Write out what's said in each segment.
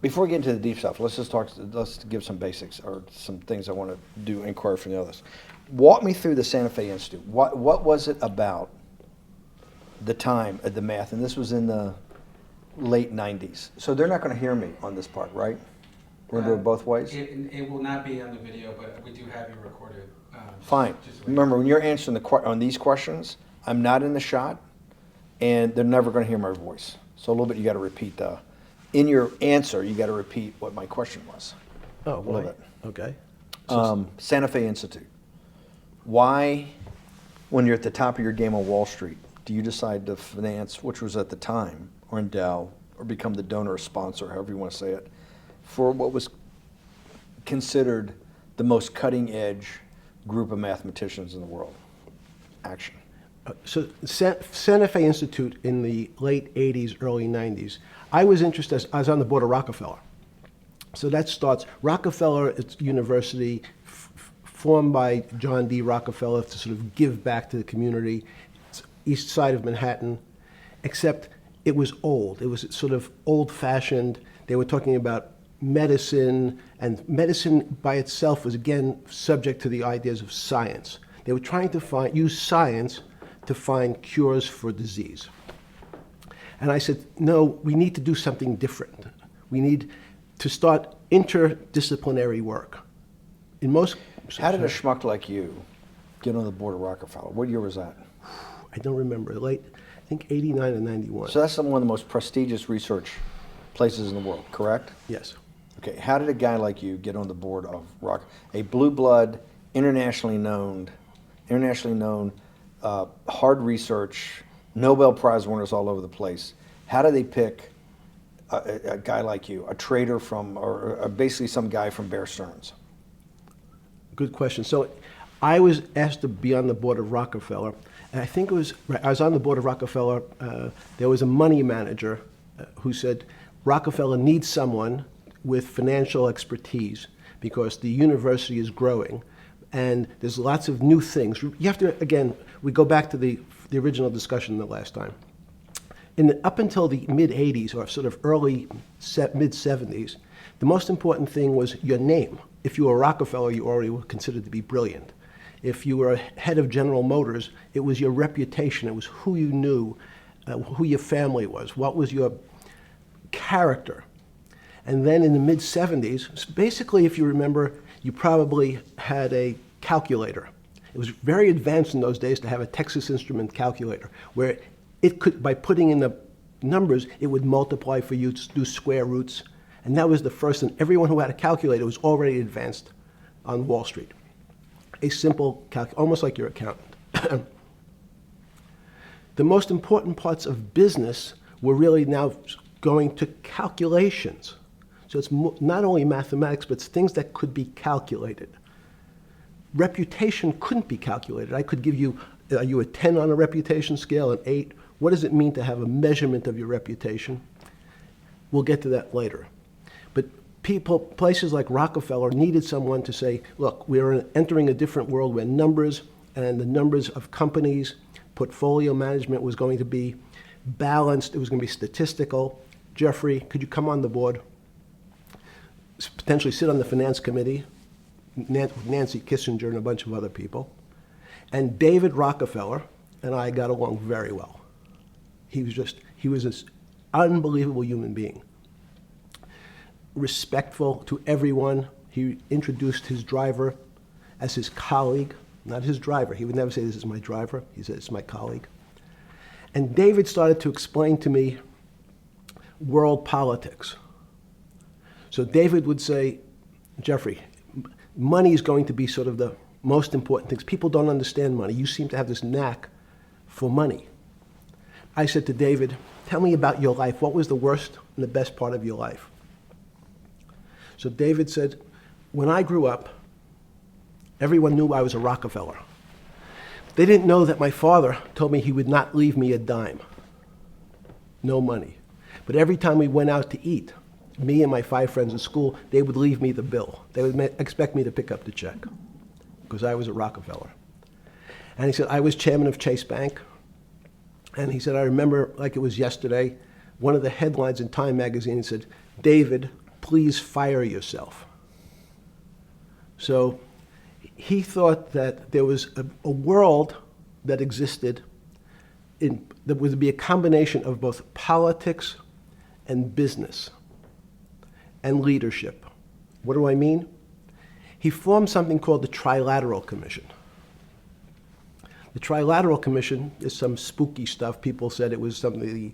Before we get into the deep stuff, let's give some basics or some things I want to do inquiry from the others. Walk me through the Santa Fe Institute. What was it about the time of the math? And this was in the late 90s. So they're not going to hear me on this part, right? We're going to do it both ways? It will not be on the video, but we do have you recorded. Fine. Remember, when you're answering on these questions, I'm not in the shot, and they're never going to hear my voice. So a little bit you got to repeat in your answer, you got to repeat what my question was. Oh, a little bit. Okay. Santa Fe Institute. Why, when you're at the top of your game on Wall Street, do you decide to finance, which was at the time, or endow, or become the donor or sponsor, however you want to say it, for what was considered the most cutting edge group of mathematicians in the world? Action. So Santa Fe Institute in the late 80s, early 90s, I was interested, I was on the board of Rockefeller. So that starts, Rockefeller it's university formed by John D. Rockefeller to sort of give back to the community. It's east side of Manhattan, except it was old. It was sort of old-fashioned. They were talking about medicine, and medicine by itself was, again, subject to the ideas of science. They were trying to use science to find cures for disease. And I said, no, we need to do something different. We need to start interdisciplinary work. In most... How did a schmuck like you get on the board of Rockefeller? What year was that? I don't remember. Late, I think 89 or 91. So that's one of the most prestigious research places in the world, correct? Yes. Okay, how did a guy like you get on the board of a blue blood, internationally known, hard research, Nobel Prize winners all over the place? How do they pick a guy like you, a trader from, or basically some guy from Bear Stearns? Good question. So I was asked to be on the board of Rockefeller. And I think I was on the board of Rockefeller. There was a money manager who said, Rockefeller needs someone with financial expertise because the university is growing and there's lots of new things. You have to, again, we go back to the original discussion the last time. Up until the mid-'80s or sort of early mid-'70s, the most important thing was your name. If you were Rockefeller, you already were considered to be brilliant. If you were head of General Motors, it was your reputation. It was who you knew, who your family was, what was your character. And then in the mid-'70s, basically, if you remember, you probably had a calculator. It was very advanced in those days to have a Texas Instrument calculator, where it could, by putting in the numbers, it would multiply for you to do square roots. And that was the first, and everyone who had a calculator was already advanced on Wall Street. A simple calculator, almost like your accountant. The most important parts of business were really now going to calculations. So it's not only mathematics, but it's things that could be calculated. Reputation couldn't be calculated. I could give you, are you a 10 on a reputation scale, an 8? What does it mean to have a measurement of your reputation? We'll get to that later. But places like Rockefeller needed someone to say, look, we're entering a different world where numbers and the numbers of companies, portfolio management was going to be balanced. It was going to be statistical. Jeffrey, could you come on the board? Potentially sit on the finance committee, Nancy Kissinger and a bunch of other people. And David Rockefeller and I got along very well. He was an unbelievable human being. Respectful to everyone. He introduced his driver as his colleague, not his driver. He would never say, this is my driver. He said, it's my colleague. And David started to explain to me world politics. So David would say, Jeffrey, money is going to be sort of the most important things. People don't understand money. You seem to have this knack for money. I said to David, tell me about your life. What was the worst and the best part of your life? So David said, when I grew up, everyone knew I was a Rockefeller. They didn't know that my father told me he would not leave me a dime. No money. But every time we went out to eat, me and my 5 friends at school, they would leave me the bill. They would expect me to pick up the check because I was a Rockefeller. And he said, I was chairman of Chase Bank. And he said, I remember like it was yesterday, one of the headlines in Time magazine said, David please fire yourself. So he thought that there was a world that existed that would be a combination of both politics and business and leadership. What do I mean? He formed something called the Trilateral Commission. The Trilateral Commission is some spooky stuff. People said it was something,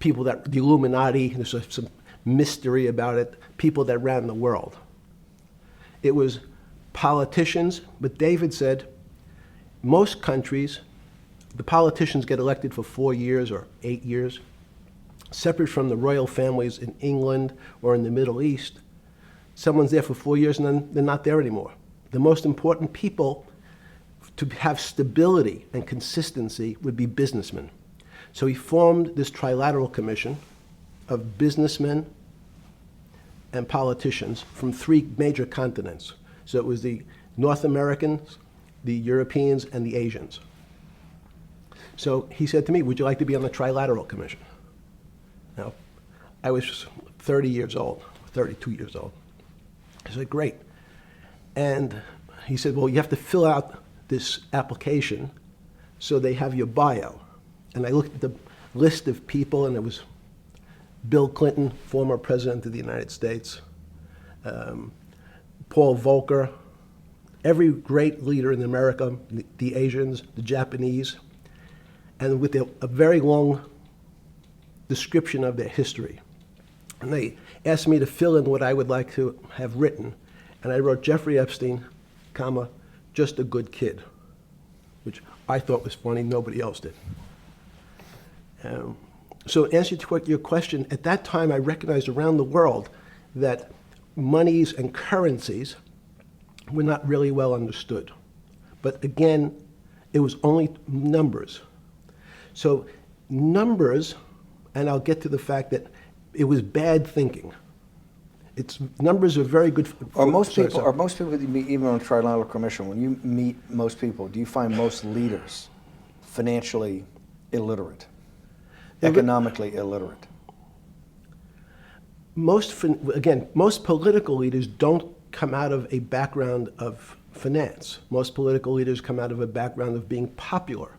the Illuminati, there's some mystery about it, people that ran the world. It was politicians, but David said most countries, the politicians get elected for 4 years or 8 years, separate from the royal families in England or in the Middle East. Someone's there for 4 years and then they're not there anymore. The most important people to have stability and consistency would be businessmen. So he formed this Trilateral Commission of businessmen and politicians from 3 major continents. So it was the North Americans, the Europeans, and the Asians. So he said to me, would you like to be on the Trilateral Commission? Now, I was 30 years old, 32 years old. I said, great. And he said, well, you have to fill out this application so they have your bio. And I looked at the list of people, and it was Bill Clinton, former president of the United States, Paul Volcker, every great leader in America, the Asians, the Japanese, and with a very long description of their history. And they asked me to fill in what I would like to have written. And I wrote Jeffrey Epstein, comma, just a good kid, which I thought was funny, nobody else did. So to answer your question, at that time I recognized around the world that monies and currencies were not really well understood. But again, it was only numbers. So numbers, and I'll get to the fact that it was bad thinking. Numbers are very good. Are most people that you meet, even on the Trilateral Commission, when you meet most people, do you find most leaders financially illiterate, economically illiterate? Most political leaders don't come out of a background of finance. Most political leaders come out of a background of being popular.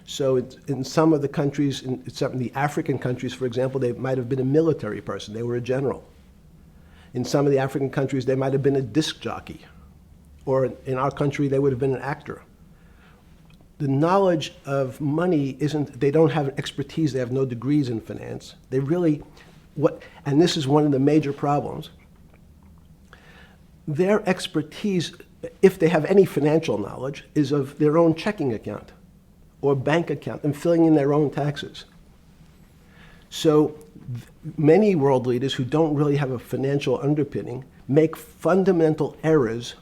So in some of the countries, in some of the African countries, for example, they might have been a military person. They were a general. In some of the African countries, they might have been a disc jockey. Or in our country, they would have been an actor. The knowledge of money they don't have expertise, they have no degrees in finance. They really, and this is one of the major problems, their expertise, if they have any financial knowledge, is of their own checking account or bank account and filling in their own taxes. So many world leaders who don't really have a financial underpinning make fundamental errors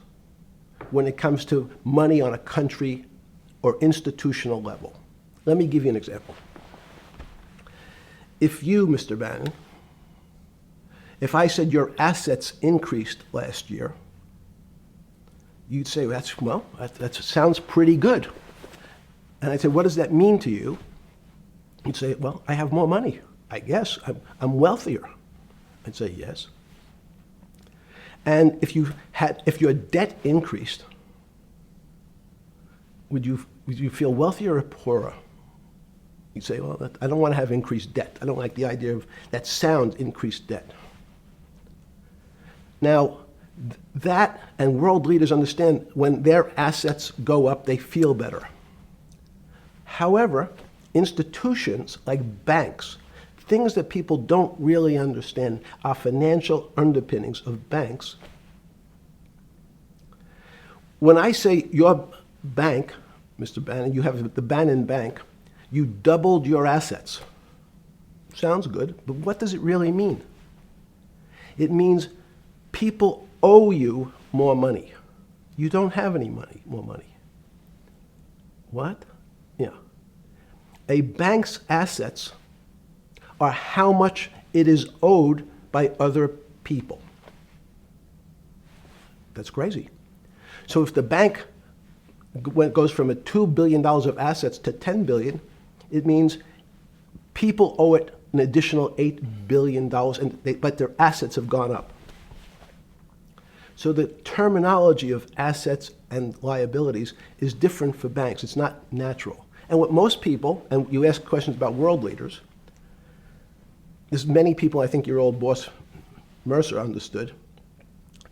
when it comes to money on a country or institutional level. Let me give you an example. If you, Mr. Bannon, if I said your assets increased last year, you'd say, that sounds pretty good. And I'd say, what does that mean to you? You'd say, well, I have more money. I guess I'm wealthier. I'd say, yes. And if your debt increased, would you feel wealthier or poorer? You'd say, well, I don't want to have increased debt. I don't like the idea of that sound, increased debt. Now, that and world leaders understand when their assets go up, they feel better. However, institutions like banks, things that people don't really understand are financial underpinnings of banks. When I say your bank, Mr. Bannon, you have the Bannon Bank, you doubled your assets. Sounds good, but what does it really mean? It means people owe you more money. You don't have any more money. What? Yeah. A bank's assets are how much it is owed by other people. That's crazy. So if the bank goes from $2 billion of assets to $10 billion, it means people owe it an additional $8 billion, but their assets have gone up. So the terminology of assets and liabilities is different for banks. It's not natural. And what most people, and you ask questions about world leaders, there's many people, I think your old boss Mercer understood,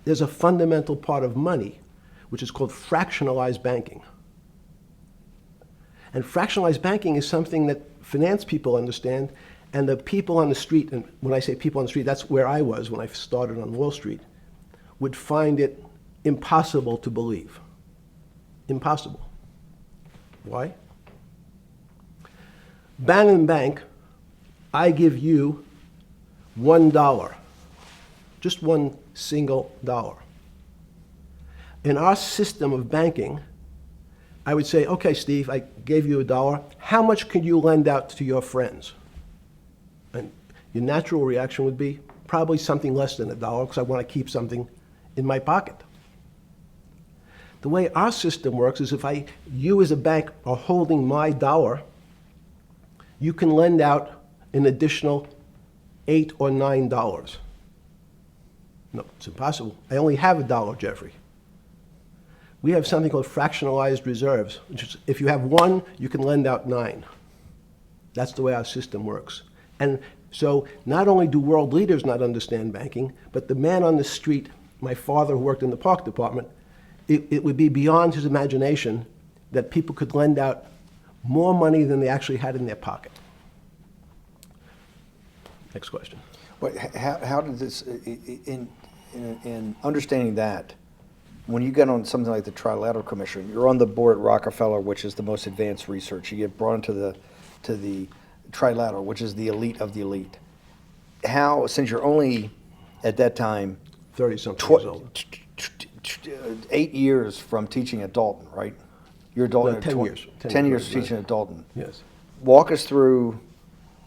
there's a fundamental part of money which is called fractionalized banking. And fractionalized banking is something that finance people understand, and the people on the street, and when I say people on the street, that's where I was when I started on Wall Street, would find it impossible to believe. Impossible. Why? Bannon Bank, I give you $1, just one single dollar. In our system of banking, I would say, okay, Steve, I gave you $1. How much could you lend out to your friends? And your natural reaction would be probably something less than $1 because I want to keep something in my pocket. The way our system works is if you as a bank are holding my dollar, you can lend out an additional $8 or $9. No, it's impossible. I only have $1, Jeffrey. We have something called fractionalized reserves, which is if you have 1, you can lend out 9. That's the way our system works. And so not only do world leaders not understand banking, but the man on the street, my father who worked in the park department, it would be beyond his imagination that people could lend out more money than they actually had in their pocket. Next question. But how did this, in understanding that, when you get on something like the Trilateral Commission, you're on the board at Rockefeller, which is the most advanced research. You get brought into the Trilateral, which is the elite of the elite. How, since you're only at that time 30-something years old. 8 years from teaching at Dalton, right? You're a Dalton. No, 10 years. 10 years right. teaching at Dalton. Yes. Walk us through.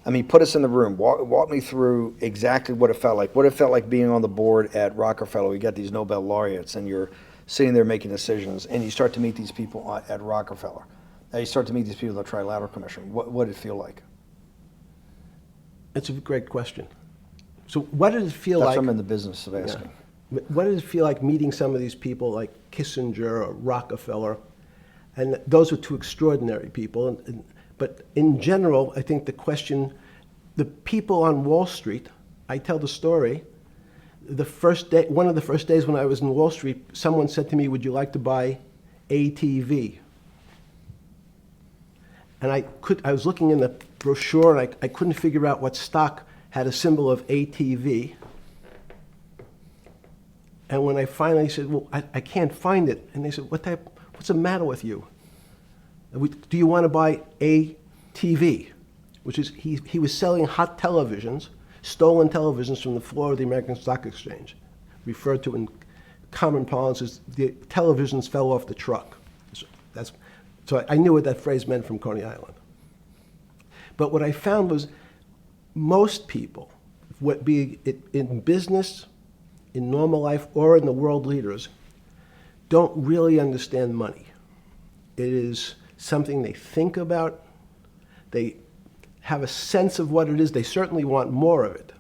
I mean, put us in the room. Walk me through exactly what it felt like. What it felt like being on the board at Rockefeller. We got these Nobel laureates, and you're sitting there making decisions, and you start to meet these people at Rockefeller. Now you start to meet these people at the Trilateral Commission. What did it feel like? It's a great question. So what did it feel That's like? what I'm in the business of asking. Yeah. What did it feel like meeting some of these people like Kissinger or Rockefeller? And those were two extraordinary people. But in general, I think the question, the people on Wall Street, I tell the story, the first day, one of the first days when I was in Wall Street, someone said to me, would you like to buy ATV? And I was looking in the brochure and I couldn't figure out what stock had a symbol of ATV. And when I finally said, well, I can't find it. And they said, what's the matter with you? Do you want to buy ATV? Which is, he was selling hot televisions, stolen televisions from the floor of the American Stock Exchange, referred to in common parlance as the televisions fell off the truck. So I knew what that phrase meant from Coney Island. But what I found was most people, be it in business, in normal life, or in the world leaders, don't really understand money. It is something they think about. They have a sense of what it is. They certainly want more of it.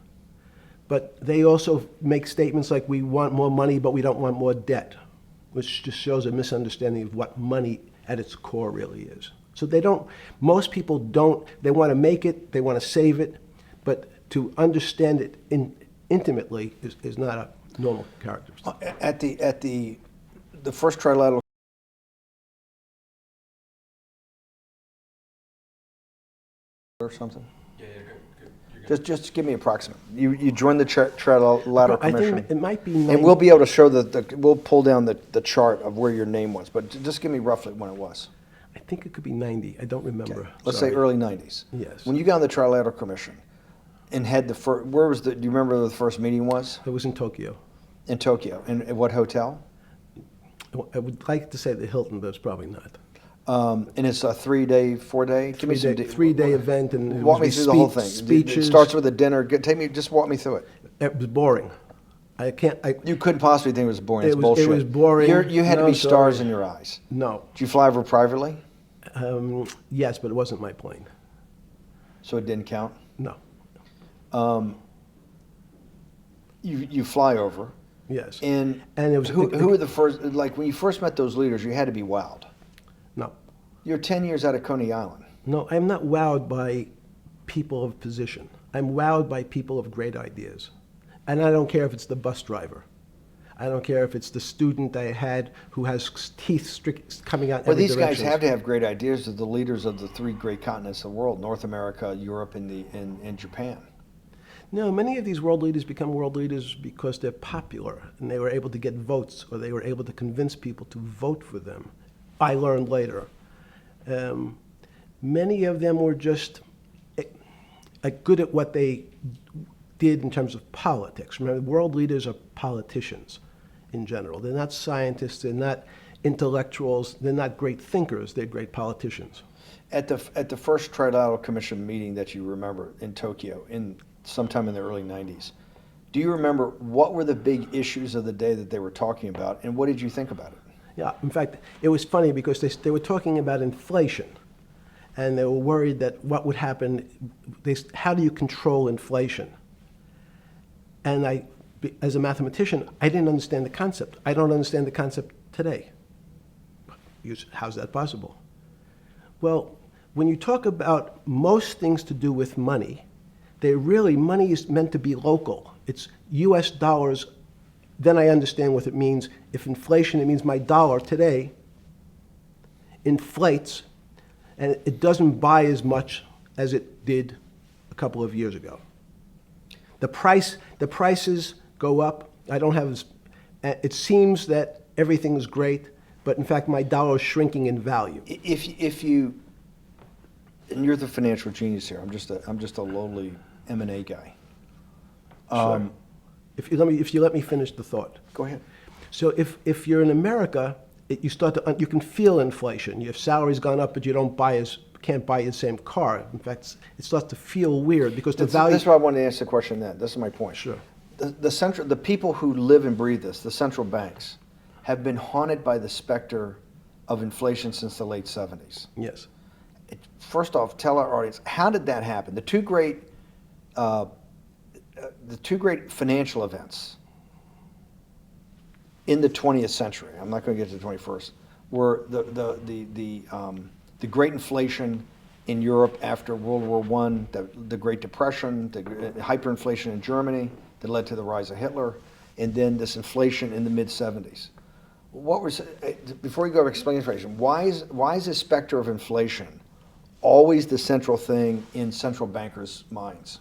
But they also make statements like, we want more money, but we don't want more debt, which just shows a misunderstanding of what money at its core really is. So most people don't, they want to make it, they want to save it, but to understand it intimately is not a normal characteristic. At the first Trilateral or something? Yeah, good. You're good. Just give me approximate. You joined the Trilateral I Commission. think it might be And we'll be able to show we'll pull down the chart of where your name was, but just give me roughly when it was. I think it could be 90. I don't remember. Okay. Let's say early 90s. Yes. When you got on the Trilateral Commission and had the first, do you remember where the first meeting was? It was in Tokyo. In Tokyo. And at what hotel? I would like to say the Hilton, but it's probably not. And it's a 3-day, 4-day? Give me some Three-day event, and it walk me was through the whole thing. speeches. It starts with a dinner. Just walk me through it. It was boring. You couldn't possibly think it was boring. It's It bullshit. was boring. You had to No, be stars sorry. in your eyes. No. Did you fly over privately? Yes, but it wasn't my plane. So it didn't count? No. You fly over. Yes. And And it was who were the first? Like when you first met those leaders, you had to be wowed. No. You're 10 years out of Coney Island. No, I'm not wowed by people of position. I'm wowed by people of great ideas. And I don't care if it's the bus driver. I don't care if it's the student I had who has teeth coming out Well, every these guys direction. have to have great ideas. They're the leaders of the three great continents of the world: North America, Europe, and Japan. No, many of these world leaders become world leaders because they're popular and they were able to get votes or they were able to convince people to vote for them. I learned later. Many of them were just good at what they did in terms of politics. Remember, world leaders are politicians in general. They're not scientists, they're not intellectuals, they're not great thinkers, they're great politicians. At the first Trilateral Commission meeting that you remember in Tokyo, sometime in the early 90s, do you remember what were the big issues of the day that they were talking about, and what did you think about it? Yeah, in fact, it was funny because they were talking about inflation, and they were worried that what would happen, how do you control inflation? And as a mathematician, I didn't understand the concept. I don't understand the concept today. How's that possible? Well, when you talk about most things to do with money, money is meant to be local. It's US dollars. Then I understand what it means. If inflation, it means my dollar today inflates and it doesn't buy as much as it did a couple of years ago. The prices go up. I don't have it seems that everything is great, but in fact my dollar is shrinking in value. If you, and you're the financial genius here. I'm just a lowly M&A guy. Sure. If you let me finish the thought. Go ahead. So if you're in America, you can feel inflation. Your salary's gone up, but you can't buy the same car. In fact, it starts to feel weird because the value. That's why I wanted to ask the question then. This is my point. Sure. The people who live and breathe this, the central banks, have been haunted by the specter of inflation since the late 70s. Yes. First off, tell our audience, how did that happen? The two great financial events in the 20th century, I'm not going to get to the 21st, were the Great Inflation in Europe after World War I, the Great Depression, the hyperinflation in Germany that led to the rise of Hitler, and then this inflation in the mid-70s. Before you go to explain inflation, why is the specter of inflation always the central thing in central bankers' minds?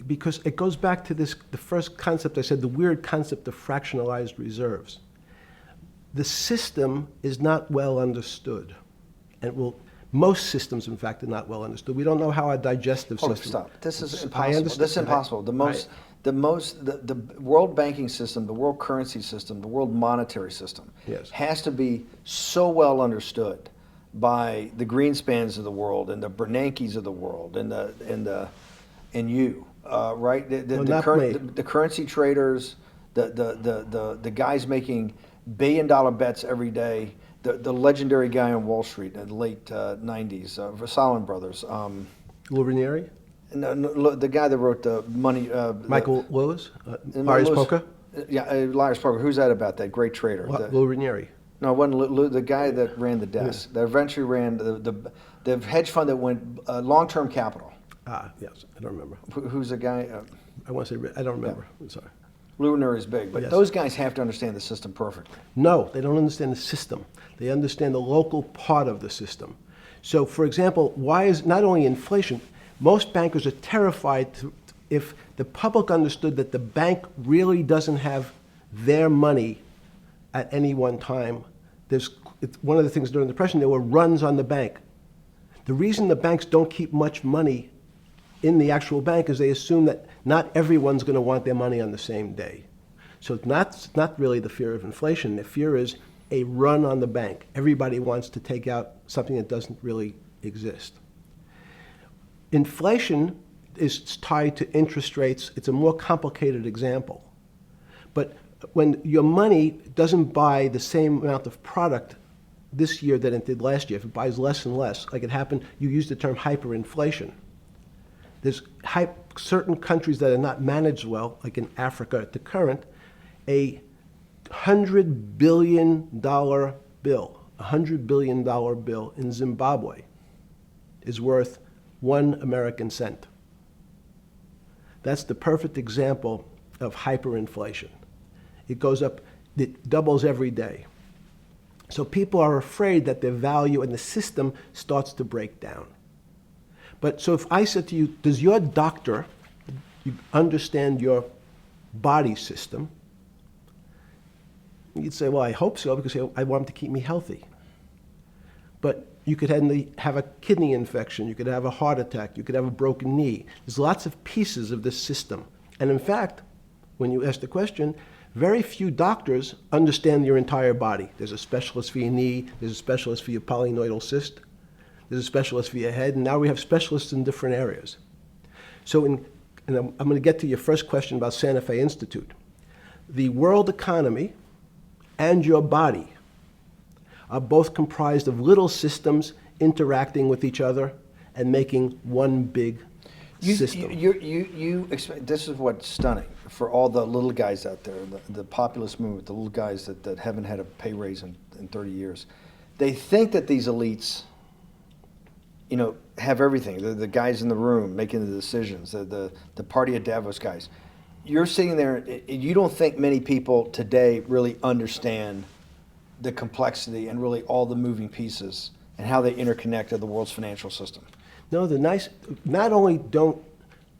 Because it goes back to the first concept I said, the weird concept of fractionalized reserves. The system is not well understood. And most systems, in fact, are not well understood. We don't know how our digestive Hold on, system. stop. This is I impossible. understand. This is impossible. The world banking system, the world currency system, the world monetary system Yes. has to be so well understood by the Greenspans of the world and the Bernankes of the world and you, right? The currency traders, the guys making billion-dollar bets every day. The legendary guy on Wall Street in the late 90s, Salomon Brothers. Lou Ranieri? No, the guy that wrote the money. Michael Lewis? Lars Poker? Yeah, Lars Poker. Who's that about? That great trader. Lou Ranieri. No, it wasn't Lou, the guy that ran the desk. That eventually ran the hedge fund that went long-term capital. Yes, I don't remember. Who's the guy? I want to say, I don't remember. I'm sorry. Lou Ranieri is big, but Yes. those guys have to understand the system perfectly. No, they don't understand the system. They understand the local part of the system. So, for example, why is not only inflation, most bankers are terrified if the public understood that the bank really doesn't have their money at any one time. It's one of the things during the Depression, there were runs on the bank. The reason the banks don't keep much money in the actual bank is they assume that not everyone's going to want their money on the same day. So it's not really the fear of inflation. The fear is a run on the bank. Everybody wants to take out something that doesn't really exist. Inflation is tied to interest rates. It's a more complicated example. But when your money doesn't buy the same amount of product this year than it did last year, if it buys less and less, like it happened, you used the term hyperinflation. There's certain countries that are not managed well, like in Africa at the current, A $100 billion bill, $100 billion in Zimbabwe is worth 1 American cent. That's the perfect example of hyperinflation. It goes up, it doubles every day. So people are afraid that their value in the system starts to break down. But so if I said to you, does your doctor understand your body system? You'd say, well, I hope so, because I want him to keep me healthy. But you could have a kidney infection, you could have a heart attack, you could have a broken knee. There's lots of pieces of this system. And in fact, when you ask the question, very few doctors understand your entire body. There's a specialist for your knee, there's a specialist for your polynoidal cyst, there's a specialist for your head, and now we have specialists in different areas. So and I'm going to get to your first question about Santa Fe Institute. The world economy and your body are both comprised of little systems interacting with each other and making one big system. This is what's stunning for all the little guys out there, the populist movement, the little guys that haven't had a pay raise in 30 years. They think that these elites, have everything. The guys in the room making the decisions, the party at Davos guys. You're sitting there, you don't think many people today really understand the complexity and really all the moving pieces and how they interconnect to the world's financial system. No, not only don't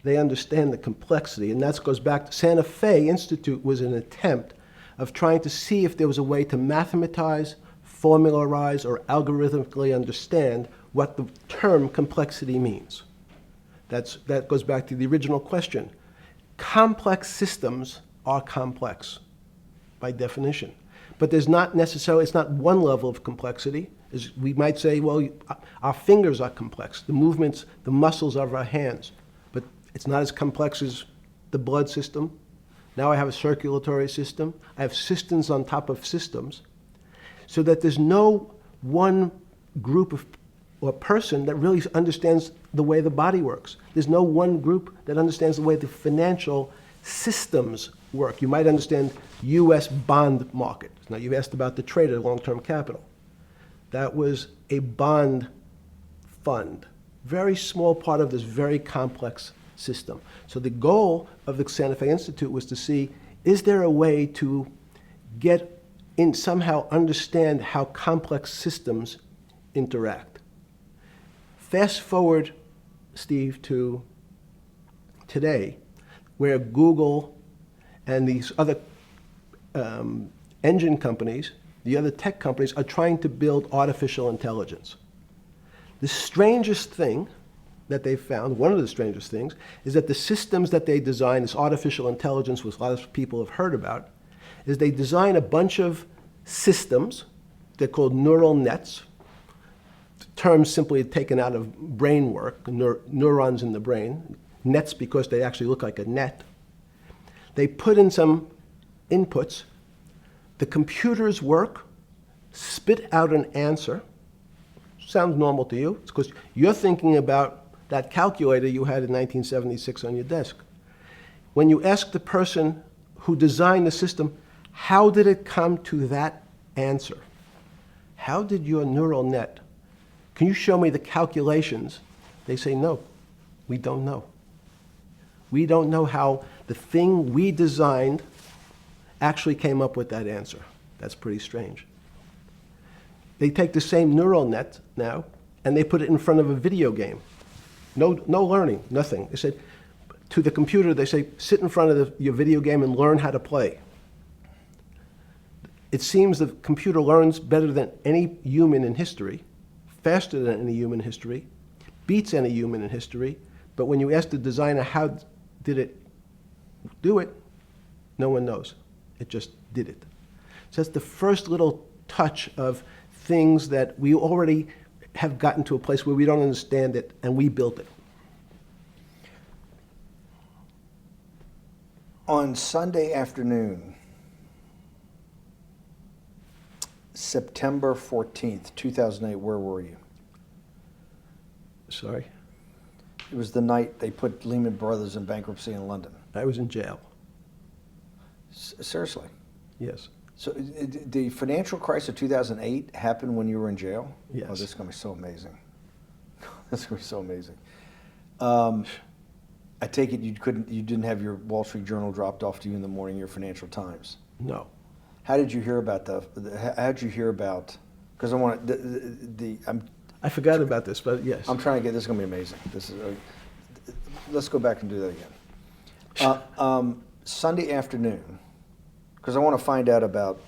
they understand the complexity, and that goes back to Santa Fe Institute was an attempt of trying to see if there was a way to mathematize, formularize, or algorithmically understand what the term complexity means. That goes back to the original question. Complex systems are complex by definition. But there's not necessarily, it's not one level of complexity. As we might say, well, our fingers are complex, the movements, the muscles of our hands, but it's not as complex as the blood system. Now I have a circulatory system. I have systems on top of systems, so that there's no one group of or person that really understands the way the body works. There's no one group that understands the way the financial systems work. You might understand U.S. bond market. Now, you've asked about the trade of long-term capital. That was a bond fund, very small part of this very complex system. So the goal of the Santa Fe Institute was to see, is there a way to get in, somehow understand how complex systems interact? Fast forward, Steve, to today, where Google and these other engine companies, the other tech companies, are trying to build artificial intelligence. The strangest thing that they've found, one of the strangest things, is that the systems that they design, this artificial intelligence, which a lot of people have heard about, is they design a bunch of systems. They're called neural nets. Terms simply taken out of brain work, neurons in the brain. Nets because they actually look like a net. They put in some inputs. The computers work, spit out an answer. Sounds normal to you. It's because you're thinking about that calculator you had in 1976 on your desk. When you ask the person who designed the system, how did it come to that answer? How did your neural net, can you show me the calculations? They say, no, we don't know. We don't know how the thing we designed actually came up with that answer. That's pretty strange. They take the same neural net now and they put it in front of a video game. No learning, nothing. They said to the computer, they say, sit in front of your video game and learn how to play. It seems the computer learns better than any human in history, faster than any human in history, beats any human in history, but when you ask the designer how did it do it, no one knows. It just did it. So that's the first little touch of things that we already have gotten to a place where we don't understand it, and we built it. On Sunday afternoon, September 14th, 2008, where were you? Sorry? It was the night they put Lehman Brothers in bankruptcy in London. I was in jail. Seriously. Yes. So the financial crisis of 2008 happened when you were in jail? Yes. Oh, this is going to be so amazing. This is going to be so amazing. I take it you didn't have your Wall Street Journal dropped off to you in the morning, your Financial Times. No. How did you hear about how did you hear about, because I want I forgot about this, but yes. I'm trying to get, this is going to be amazing. This is, let's go back and do that again. Sunday afternoon, because I want to find out about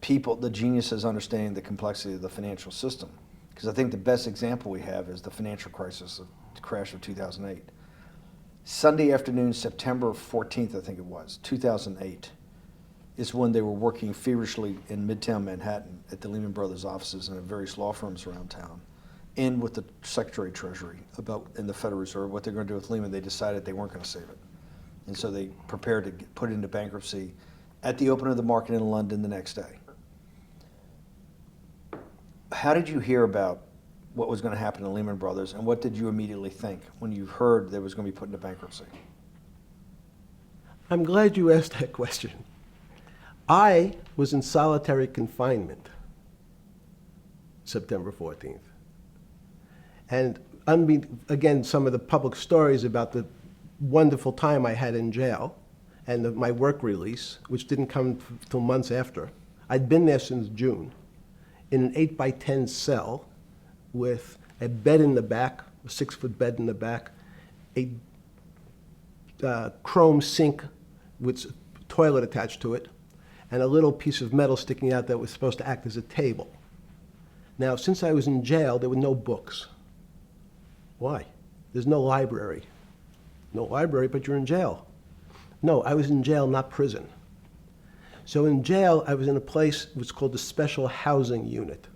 people, the geniuses understanding the complexity of the financial system. Because I think the best example we have is the financial crisis, the crash of 2008. Sunday afternoon, September 14th, I think it was, 2008, is when they were working feverishly in Midtown Manhattan at the Lehman Brothers offices and at various law firms around town, and with the Secretary of Treasury and the Federal Reserve, what they're going to do with Lehman. They decided they weren't going to save it. And so they prepared to put it into bankruptcy at the open of the market in London the next day. How did you hear about what was going to happen to Lehman Brothers, and what did you immediately think when you heard that it was going to be put into bankruptcy? I'm glad you asked that question. I was in solitary confinement September 14th. And again, some of the public stories about the wonderful time I had in jail and my work release, which didn't come till months after. I'd been there since June in an 8x10 cell with a bed in the back, a 6-foot bed in the back, a chrome sink with a toilet attached to it, and a little piece of metal sticking out that was supposed to act as a table. Now, since I was in jail, there were no books. Why? There's no library. No library, but you're in jail. No, I was in jail, not prison. So in jail, I was in a place which was called the Special Housing Unit,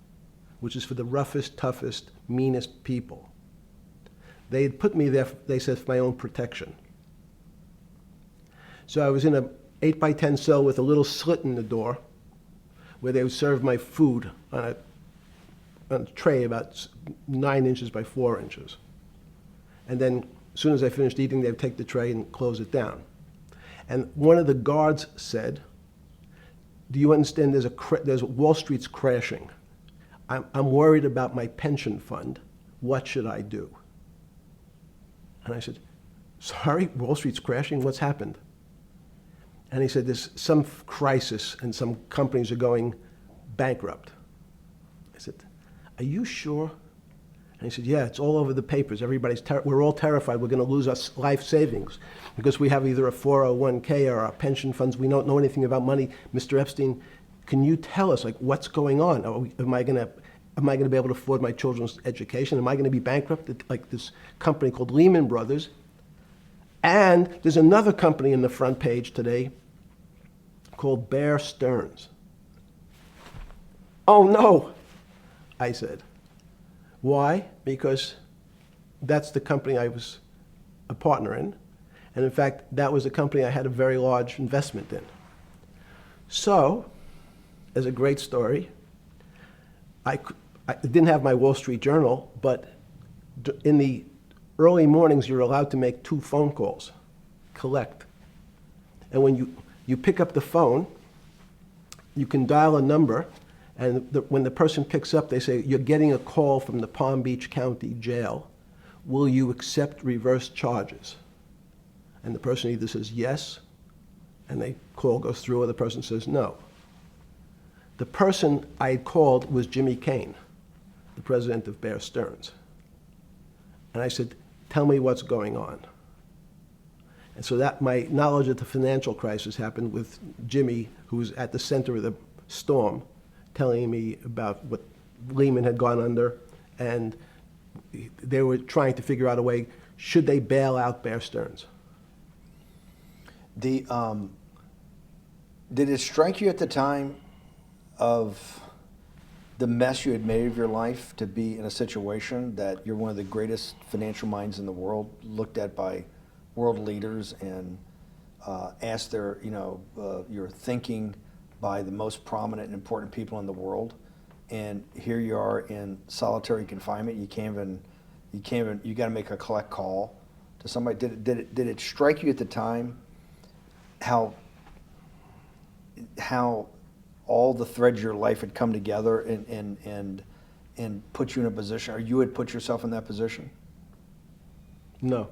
which is for the roughest, toughest, meanest people. They had put me there, they said, for my own protection. So I was in a 8x10 cell with a little slit in the door where they would serve my food on a tray about 9 inches by 4 inches. And then as soon as I finished eating, they would take the tray and close it down. And one of the guards said, "Do you understand there's Wall Street's crashing. I'm worried about my pension fund. What should I do?" And I said, "Sorry, Wall Street's crashing? What's happened?" And he said, "There's some crisis and some companies are going bankrupt." I said, "Are you sure?" And he said, "Yeah, it's all over the papers. We're all terrified we're going to lose our life savings because we have either a 401k or our pension funds. We don't know anything about money. Mr. Epstein, can you tell us, like, what's going on? Am I going to be able to afford my children's education? Am I going to be bankrupt like this company called Lehman Brothers?" And there's another company in the front page today called Bear Stearns. "Oh, no," I said. Why? Because that's the company I was a partner in. And in fact, that was a company I had a very large investment in. So, as a great story, I didn't have my Wall Street Journal, but in the early mornings, you're allowed to make 2 phone calls, collect. And when you pick up the phone, you can dial a number, and when the person picks up, they say, "You're getting a call from the Palm Beach County Jail. Will you accept reverse charges?" And the person either says yes, and the call goes through, or the person says no. The person I had called was Jimmy Kane, the president of Bear Stearns. And I said, "Tell me what's going on." And so that my knowledge of the financial crisis happened with Jimmy, who was at the center of the storm, telling me about what Lehman had gone under, and they were trying to figure out a way, should they bail out Bear Stearns? Did it strike you at the time of the mess you had made of your life to be in a situation that you're one of the greatest financial minds in the world, looked at by world leaders and asked your thinking by the most prominent and important people in the world, and here you are in solitary confinement. You got to make a collect call to somebody. Did it strike you at the time how all the threads of your life had come together and put you in a position, or you had put yourself in that position? No.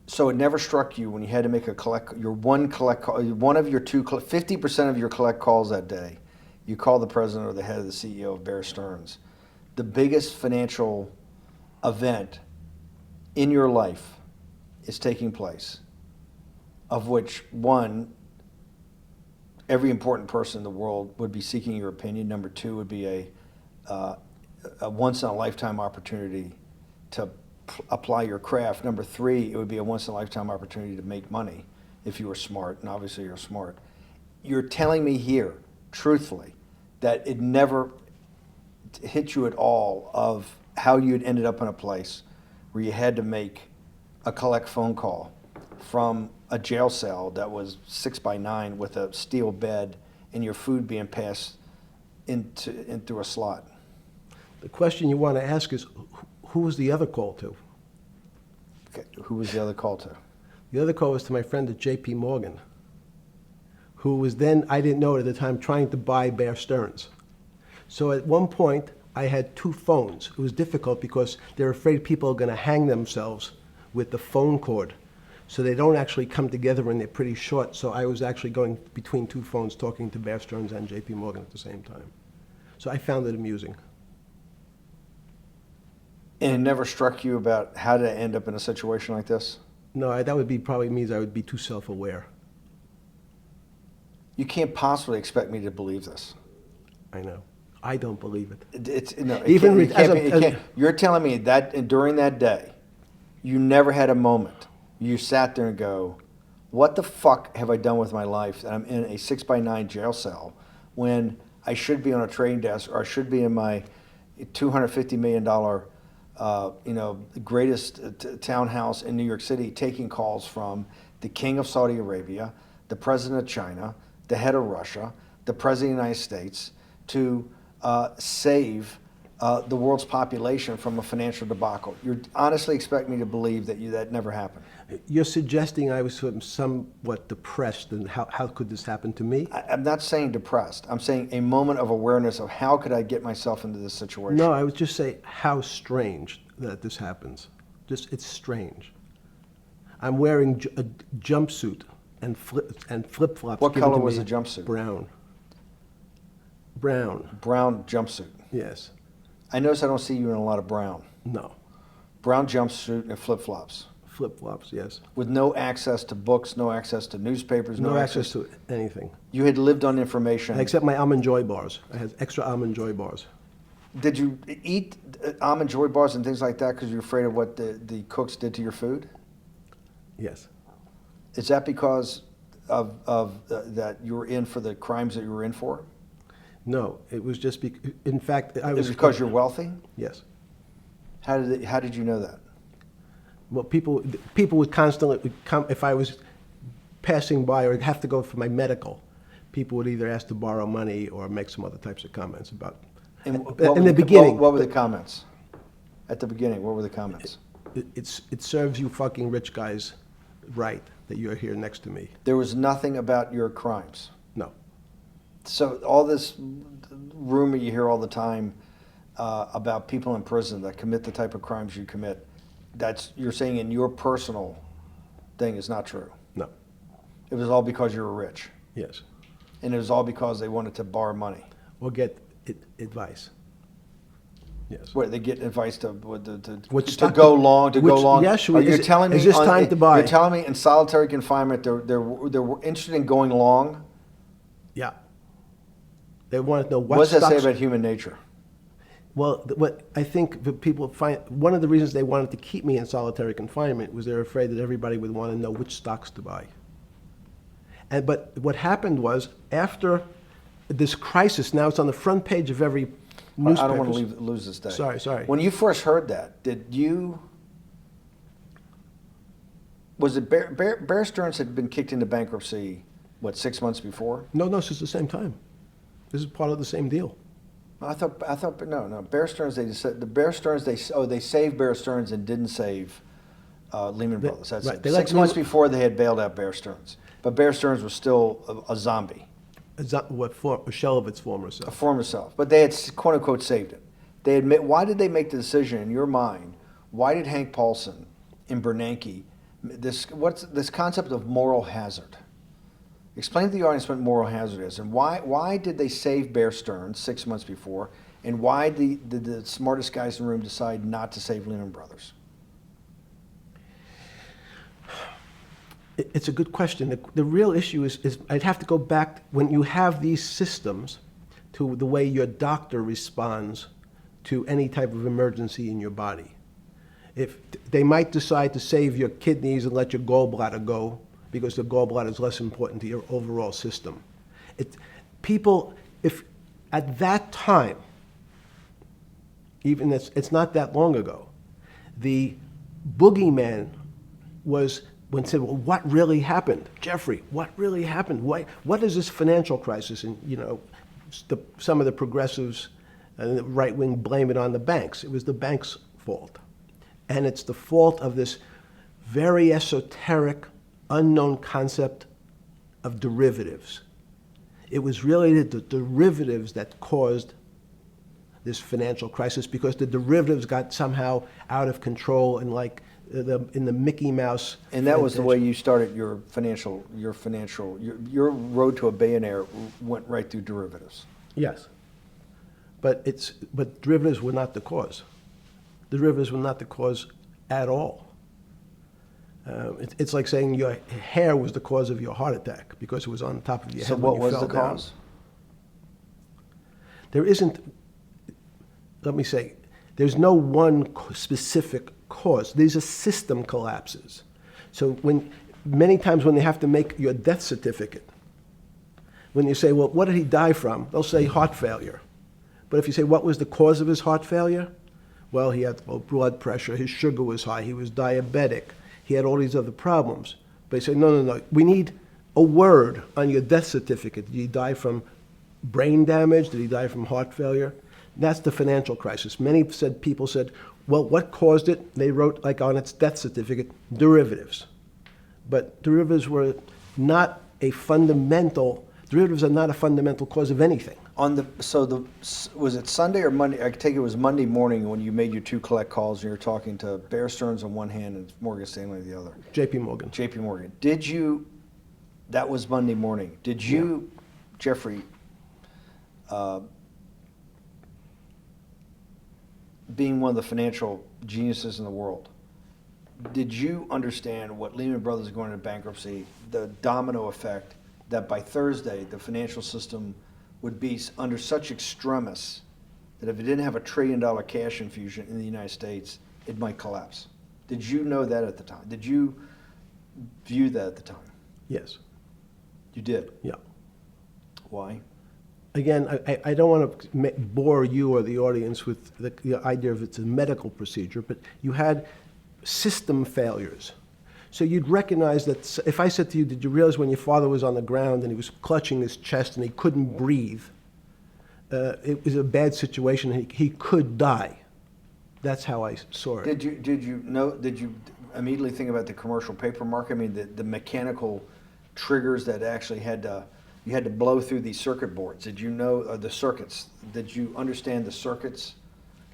So it never struck you when you had to make one of your 50% of your collect calls that day, you call the president or the head of the CEO of Bear Stearns, the biggest financial event in your life is taking place, of which one, every important person in the world would be seeking your opinion. Number two would be a once in a lifetime opportunity to apply your craft. Number three, it would be a once in a lifetime opportunity to make money if you were smart, and obviously you're smart. You're telling me here, truthfully, that it never hit you at all of how you'd ended up in a place where you had to make a collect phone call from a jail cell that was 6x9 with a steel bed and your food being passed in through a slot. The question you want to ask is, who was the other call to? Okay. Who was the other call to? The other call was to my friend at J.P. Morgan, who was then, I didn't know it at the time, trying to buy Bear Stearns. So at one point, I had two phones. It was difficult because they're afraid people are going to hang themselves with the phone cord. So they don't actually come together and they're pretty short. So I was actually going between two phones talking to Bear Stearns and J.P. Morgan at the same time. So I found it amusing. And it never struck you about how to end up in a situation like this? No, that would be probably means I would be too self-aware. You can't possibly expect me to believe this. I know. I don't believe it. It's no, it Even can't- it with- can't as be- a- it as a- can't- You're telling me that during that day, you never had a moment. You sat there and go, "What the fuck have I done with my life that I'm in a 6x9 jail cell when I should be on a trading desk or I should be in my $250 million, greatest townhouse in New York City, taking calls from the King of Saudi Arabia, the President of China, the head of Russia, the President of the United States, to save the world's population from a financial debacle." You honestly expect me to believe that never happened? You're suggesting I was somewhat depressed, and how could this happen to me? I'm not saying depressed. I'm saying a moment of awareness of how could I get myself into this situation. No, I would just say how strange that this happens. It's strange. I'm wearing a jumpsuit and flip-flops. What given color to was me. the jumpsuit? Brown. Brown, Brown jumpsuit. yes. I notice I don't see you in a lot of brown. No. Brown jumpsuit and flip-flops Flip-flops, yes. with no access to books, no access to newspapers, No access to anything. You had lived on information. Except my Almond Joy bars. I had extra Almond Joy bars. Did you eat Almond Joy bars and things like that because you're afraid of what the cooks did to your food? Yes. Is that because of that you were in for the crimes that you were in for? No, it was just in fact, I Is was... it because you're wealthy? Yes. How did you know that? Well, people would constantly come, if I was passing by or have to go for my medical, people would either ask to borrow money or make some other types of comments about... And in the beginning... what were the comments? At the beginning, what were the comments? It serves you fucking rich guys right that you're here next to me. There was nothing about your crimes. No. So all this rumor you hear all the time about people in prison that commit the type of crimes you commit, you're saying in your personal thing is not true. No. It was all because you were rich. Yes. And it was all because they wanted to borrow money. Or get advice. Yes. What, they get advice to Which to stock- go long, which- yes, Are you telling me is this time to buy? You're telling me in solitary confinement they're interested in going long? Yeah. They want to know what What does that say stocks... about human nature? Well, what I think the people find, one of the reasons they wanted to keep me in solitary confinement was they're afraid that everybody would want to know which stocks to buy. But what happened was, after this crisis, now it's on the front page of every newspaper. I don't want to lose this day. Sorry. When you first heard that, was it Bear Stearns had been kicked into bankruptcy, 6 months before? No, this is the same time. This is part of the same deal. I thought, no. Bear Stearns, they saved Bear Stearns and didn't save Lehman Brothers. That's right, it. they let 6 months Lehman- before they had bailed out Bear Stearns. But Bear Stearns was still a zombie, A shell of its former a self. former self. But they had, quote unquote, saved it. They admit, why did they make the decision in your mind? Why did Hank Paulson and Bernanke, what's this concept of moral hazard? Explain to the audience what moral hazard is, and why did they save Bear Stearns 6 months before, and why did the smartest guys in the room decide not to save Lehman Brothers? It's a good question. The real issue is I'd have to go back when you have these systems to the way your doctor responds to any type of emergency in your body. If they might decide to save your kidneys and let your gallbladder go because the gallbladder is less important to your overall system. People, if at that time, even it's not that long ago, the boogeyman was when said, well, what really happened? Jeffrey, what really happened? What is this financial crisis? And, some of the progressives and the right wing blame it on the banks. It was the banks' fault. And it's the fault of this very esoteric, unknown concept of derivatives. It was really the derivatives that caused this financial crisis because the derivatives got somehow out of control and in the Mickey Mouse. And that was the way you started your road to a billionaire went right through derivatives. Yes. But derivatives were not the cause. Derivatives were not the cause at all. It's like saying your hair was the cause of your heart attack because it was on top of your So head what when you was fell the down. cause? There isn't, let me say, there's no one specific cause. These are system collapses. So many times when they have to make your death certificate, when you say, well, what did he die from? They'll say heart failure. But if you say, what was the cause of his heart failure? Well, he had low blood pressure, his sugar was high, he was diabetic, he had all these other problems. But they say, no, we need a word on your death certificate. Did he die from brain damage? Did he die from heart failure? That's the financial crisis. Many people said, well, what caused it? They wrote, like on its death certificate, derivatives. But derivatives are not a fundamental cause of anything. Was it Sunday or Monday? I take it was Monday morning when you made your two collect calls and you were talking to Bear Stearns on one hand and Morgan Stanley on the other. JP Morgan. JP Morgan. That was Monday morning. Did you, Jeffrey, being one of the financial geniuses in the world, did you understand what Lehman Brothers is going into bankruptcy, the domino effect, that by Thursday the financial system would be under such extremis that if it didn't have $1 trillion cash infusion in the United States, it might collapse? Did you know that at the time? Did you view that at the time? Yes. You did? Yeah. Why? Again, I don't want to bore you or the audience with the idea of it's a medical procedure, but you had system failures. So you'd recognize that if I said to you, did you realize when your father was on the ground and he was clutching his chest and he couldn't breathe, it was a bad situation, he could die. That's how I saw it. Did you immediately think about the commercial paper market? I mean, the mechanical triggers that actually you had to blow through these circuit boards. Did you know the circuits? Did you understand the circuits?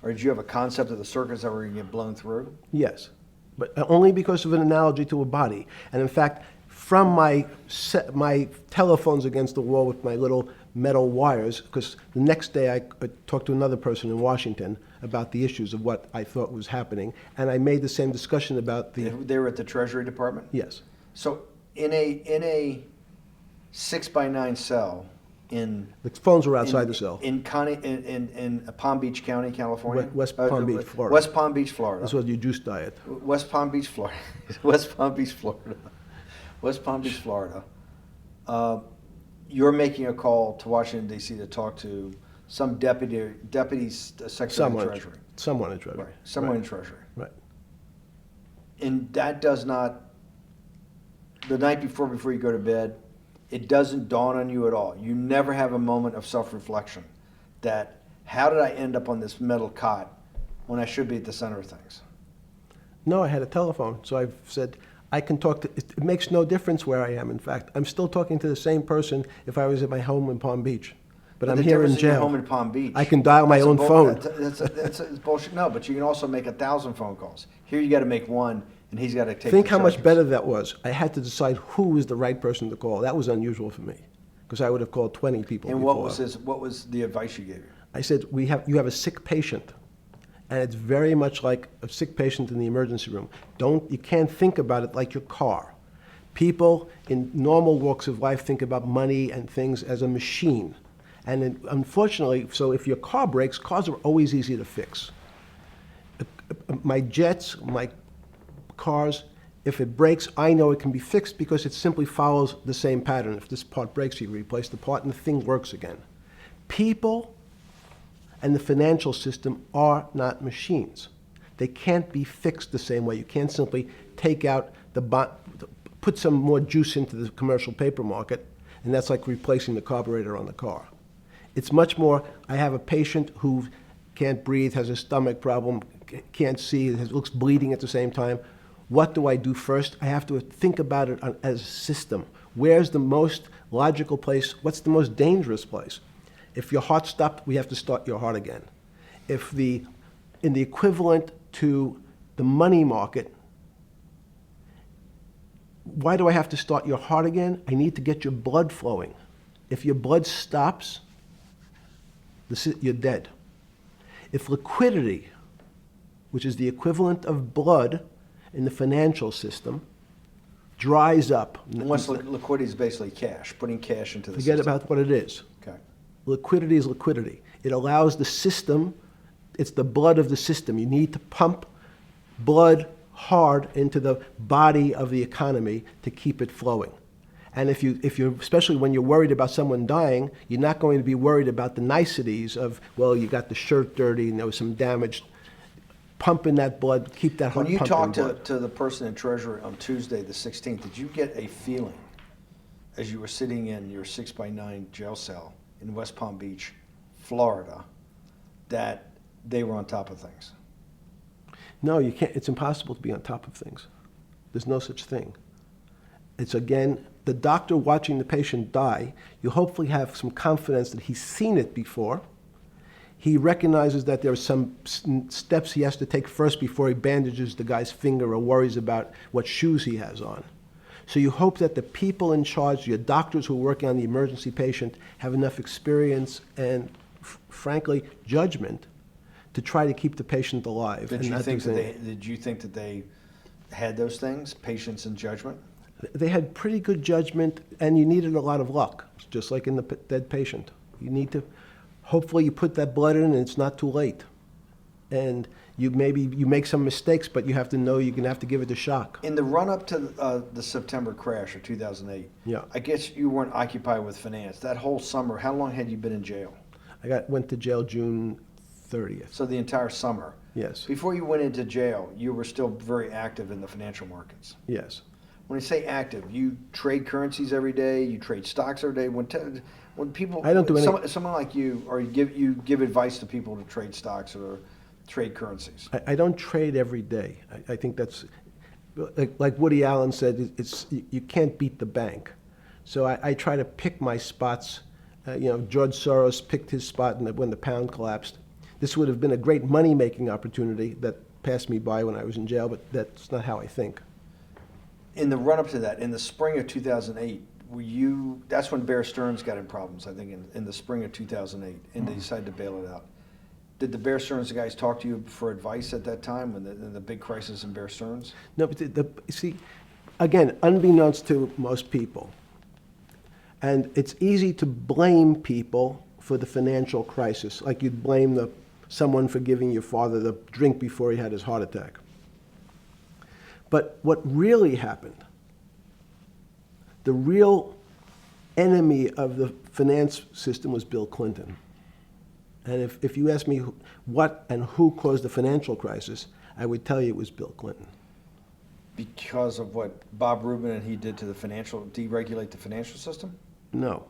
Or did you have a concept of the circuits that were going to get blown through? Yes, but only because of an analogy to a body. And in fact, from my telephones against the wall with my little metal wires, because the next day I talked to another person in Washington about the issues of what I thought was happening, and I made the same discussion about the... They were at the Treasury Department? Yes. So in a 6x9 cell in... The phones were outside the cell. In Palm Beach County, California? West Palm Beach, Florida. West Palm Beach, Florida. This was your juice diet. West Palm Beach, Florida. West Palm Beach, Florida. West Palm Beach, Florida. You're making a call to Washington, D.C. to talk to some deputy secretary of Treasury. Someone in Treasury. Right. Someone in Treasury. Right. And that does not, the night before you go to bed, it doesn't dawn on you at all. You never have a moment of self-reflection that, how did I end up on this metal cot when I should be at the center of things? No, I had a telephone. So I've said, I can talk to, it makes no difference where I am, in fact. I'm still talking to the same person if I was at my home in Palm Beach. But I'm the here in difference your jail. home in Palm Beach. I can dial my that's a own phone. That's bullshit. No, but you can also make 1,000 phone calls. Here you got to make one, and he's got to take. Think the how much charges. better that was. I had to decide who was the right person to call. That was unusual for me, because I would have called 20 people And before. what was the advice you gave him? I said, you have a sick patient, and it's very much like a sick patient in the emergency room. You can't think about it like your car. People in normal walks of life think about money and things as a machine. And unfortunately, so if your car breaks, cars are always easy to fix. My jets, my cars, if it breaks, I know it can be fixed because it simply follows the same pattern. If this part breaks, you replace the part and the thing works again. People and the financial system are not machines. They can't be fixed the same way. You can't simply take out put some more juice into the commercial paper market, and that's like replacing the carburetor on the car. It's much more, I have a patient who can't breathe, has a stomach problem, can't see, looks bleeding at the same time. What do I do first? I have to think about it as a system. Where's the most logical place? What's the most dangerous place? If your heart stopped, we have to start your heart again. In the equivalent to the money market, why do I have to start your heart again? I need to get your blood flowing. If your blood stops, you're dead. If liquidity, which is the equivalent of blood in the financial system, dries up. Once liquidity is basically cash, putting cash into the Forget system. about what it is. Okay. Liquidity is liquidity. It allows the system, it's the blood of the system. You need to pump blood hard into the body of the economy to keep it flowing. And if you're, especially when you're worried about someone dying, you're not going to be worried about the niceties of, well, you got the shirt dirty and there was some damage. Pump in that blood, keep that heart When you pumping talked blood. to the person in Treasury on Tuesday, the 16th, did you get a feeling as you were sitting in your 6x9 jail cell in West Palm Beach, Florida, that they were on top of things? No, you can't. It's impossible to be on top of things. There's no such thing. It's, again, the doctor watching the patient die. You hopefully have some confidence that he's seen it before. He recognizes that there are some steps he has to take first before he bandages the guy's finger or worries about what shoes he has on. So you hope that the people in charge, your doctors who are working on the emergency patient, have enough experience and, frankly, judgment to try to keep the patient alive. Did and you not think do that anything. did you think that they had those things, patience and judgment? They had pretty good judgment, and you needed a lot of luck, just like in the dead patient. You need to, hopefully you put that blood in and it's not too late. And you make some mistakes, but you have to know you're going to have to give it a shock. In the run-up to the September crash of 2008, Yeah. I guess you weren't occupied with finance. That whole summer, how long had you been in jail? Went to jail June 30th. So the entire summer. Yes. Before you went into jail, you were still very active in the financial markets. Yes. When I say active, you trade currencies every day, you trade stocks every day. When people, I don't do any- someone like you, or you give advice to people to trade stocks or trade currencies. I don't trade every day. I think that's, like Woody Allen said, you can't beat the bank. So I try to pick my spots. George Soros picked his spot when the pound collapsed. This would have been a great money-making opportunity that passed me by when I was in jail, but that's not how I think. In the run-up to that, in the spring of 2008, that's when Bear Stearns got in problems, I think, in the spring of 2008, and they decided to bail it out. Did the Bear Stearns guys talk to you for advice at that time when the big crisis in Bear Stearns? No, but see, again, unbeknownst to most people, and it's easy to blame people for the financial crisis, like you'd blame someone for giving your father the drink before he had his heart attack. But what really happened, the real enemy of the finance system was Bill Clinton. And if you ask me what and who caused the financial crisis, I would tell you it was Bill Clinton. Because of what Bob Rubin and he did to deregulate the financial system? No.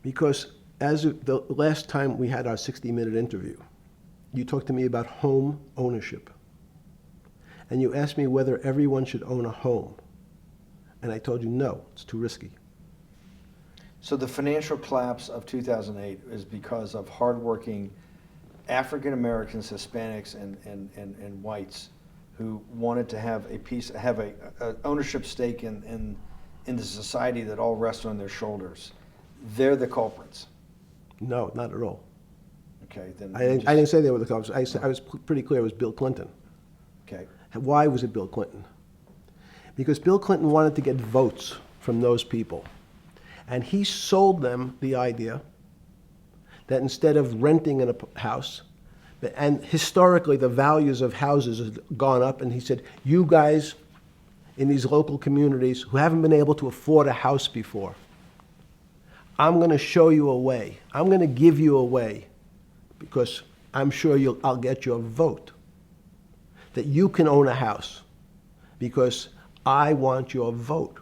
Because as of the last time we had our 60-minute interview, you talked to me about home ownership. and you asked me whether everyone should own a home. And I told you, no, it's too risky. So the financial collapse of 2008 is because of hardworking African Americans, Hispanics, and whites who wanted to have a ownership stake in the society that all rests on their shoulders. They're the culprits. No, not at all. Okay, then I didn't say they were the culprits. I was pretty clear it was Bill Clinton. Okay. Why was it Bill Clinton? Because Bill Clinton wanted to get votes from those people. And he sold them the idea that instead of renting in a house, and historically the values of houses have gone up, and he said, you guys in these local communities who haven't been able to afford a house before, I'm going to show you a way. I'm going to give you a way because I'm sure I'll get your vote that you can own a house because I want your vote.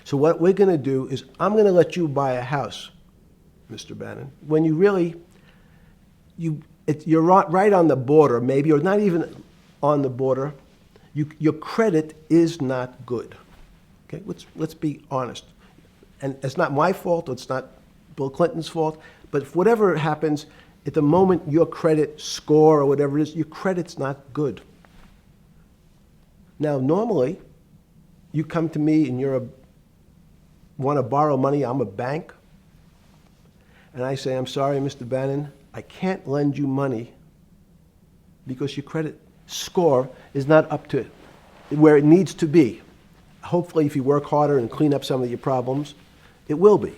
So what we're going to do is I'm going to let you buy a house, Mr. Bannon, when you really, you're right on the border, maybe, or not even on the border. Your credit is not good. Okay, let's be honest. And it's not my fault, it's not Bill Clinton's fault, but if whatever happens, at the moment your credit score or whatever it is, your credit's not good. Now, normally, you come to me and want to borrow money, I'm a bank, and I say, I'm sorry, Mr. Bannon, I can't lend you money because your credit score is not up to where it needs to be. Hopefully, if you work harder and clean up some of your problems, it will be.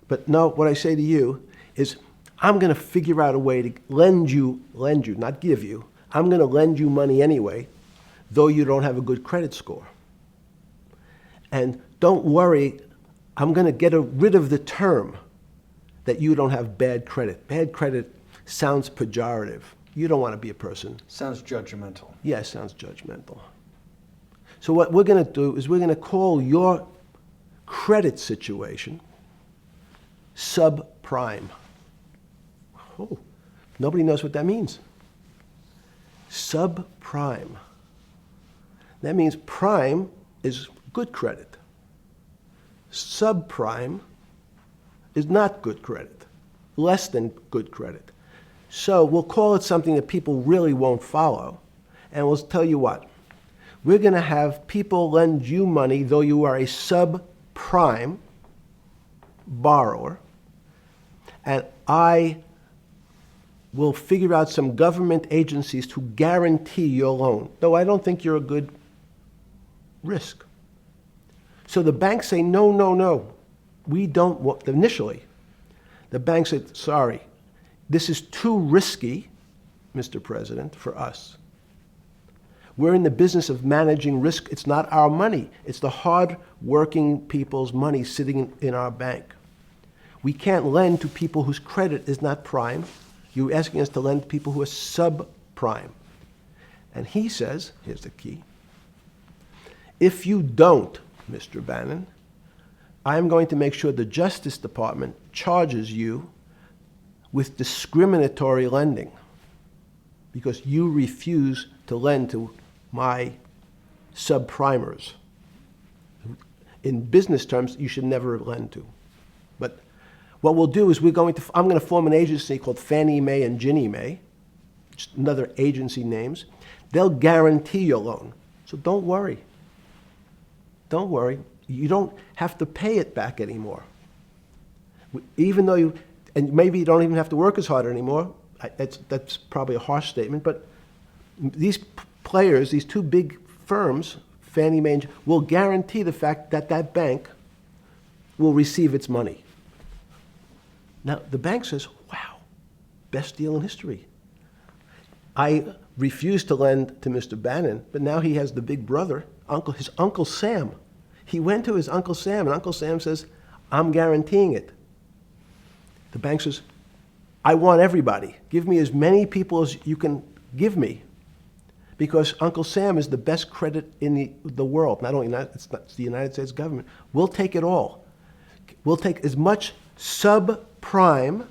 But no, what I say to you is, I'm going to figure out a way to lend you, not give you. I'm going to lend you money anyway, though you don't have a good credit score. And don't worry, I'm going to get rid of the term that you don't have bad credit. Bad credit sounds pejorative. You don't want to be a person. Sounds judgmental. Yes, sounds judgmental. So what we're going to do is we're going to call your credit situation subprime. Oh, nobody knows what that means. Subprime. That means prime is good credit. Subprime is not good credit, less than good credit. So we'll call it something that people really won't follow, and we'll tell you what. We're going to have people lend you money, though you are a subprime borrower, and I will figure out some government agencies to guarantee your loan, though I don't think you're a good risk. So the banks say, no, no, no, we don't want, initially, the bank said, sorry, this is too risky, Mr. President, for us. We're in the business of managing risk. It's not our money. It's the hard-working people's money sitting in our bank. We can't lend to people whose credit is not prime. You're asking us to lend to people who are subprime. And he says, here's the key, if you don't, Mr. Bannon, I'm going to make sure the Justice Department charges you with discriminatory lending because you refuse to lend to my subprimers. In business terms, you should never lend to. But what we'll do is I'm going to form an agency called Fannie Mae and Ginnie Mae, just another agency names. They'll guarantee your loan. So don't worry. Don't worry. You don't have to pay it back anymore. Even though and maybe you don't even have to work as hard anymore. That's probably a harsh statement, but these players, these two big firms, Fannie Mae, will guarantee the fact that that bank will receive its money. Now, the bank says, wow, best deal in history. I refused to lend to Mr. Bannon, but now he has the big brother, his Uncle Sam. He went to his Uncle Sam, and Uncle Sam says, I'm guaranteeing it. The bank says, I want everybody. Give me as many people as you can give me. Because Uncle Sam is the best credit in the world. Not only it's the United States government. We'll take it all. We'll take as much subprime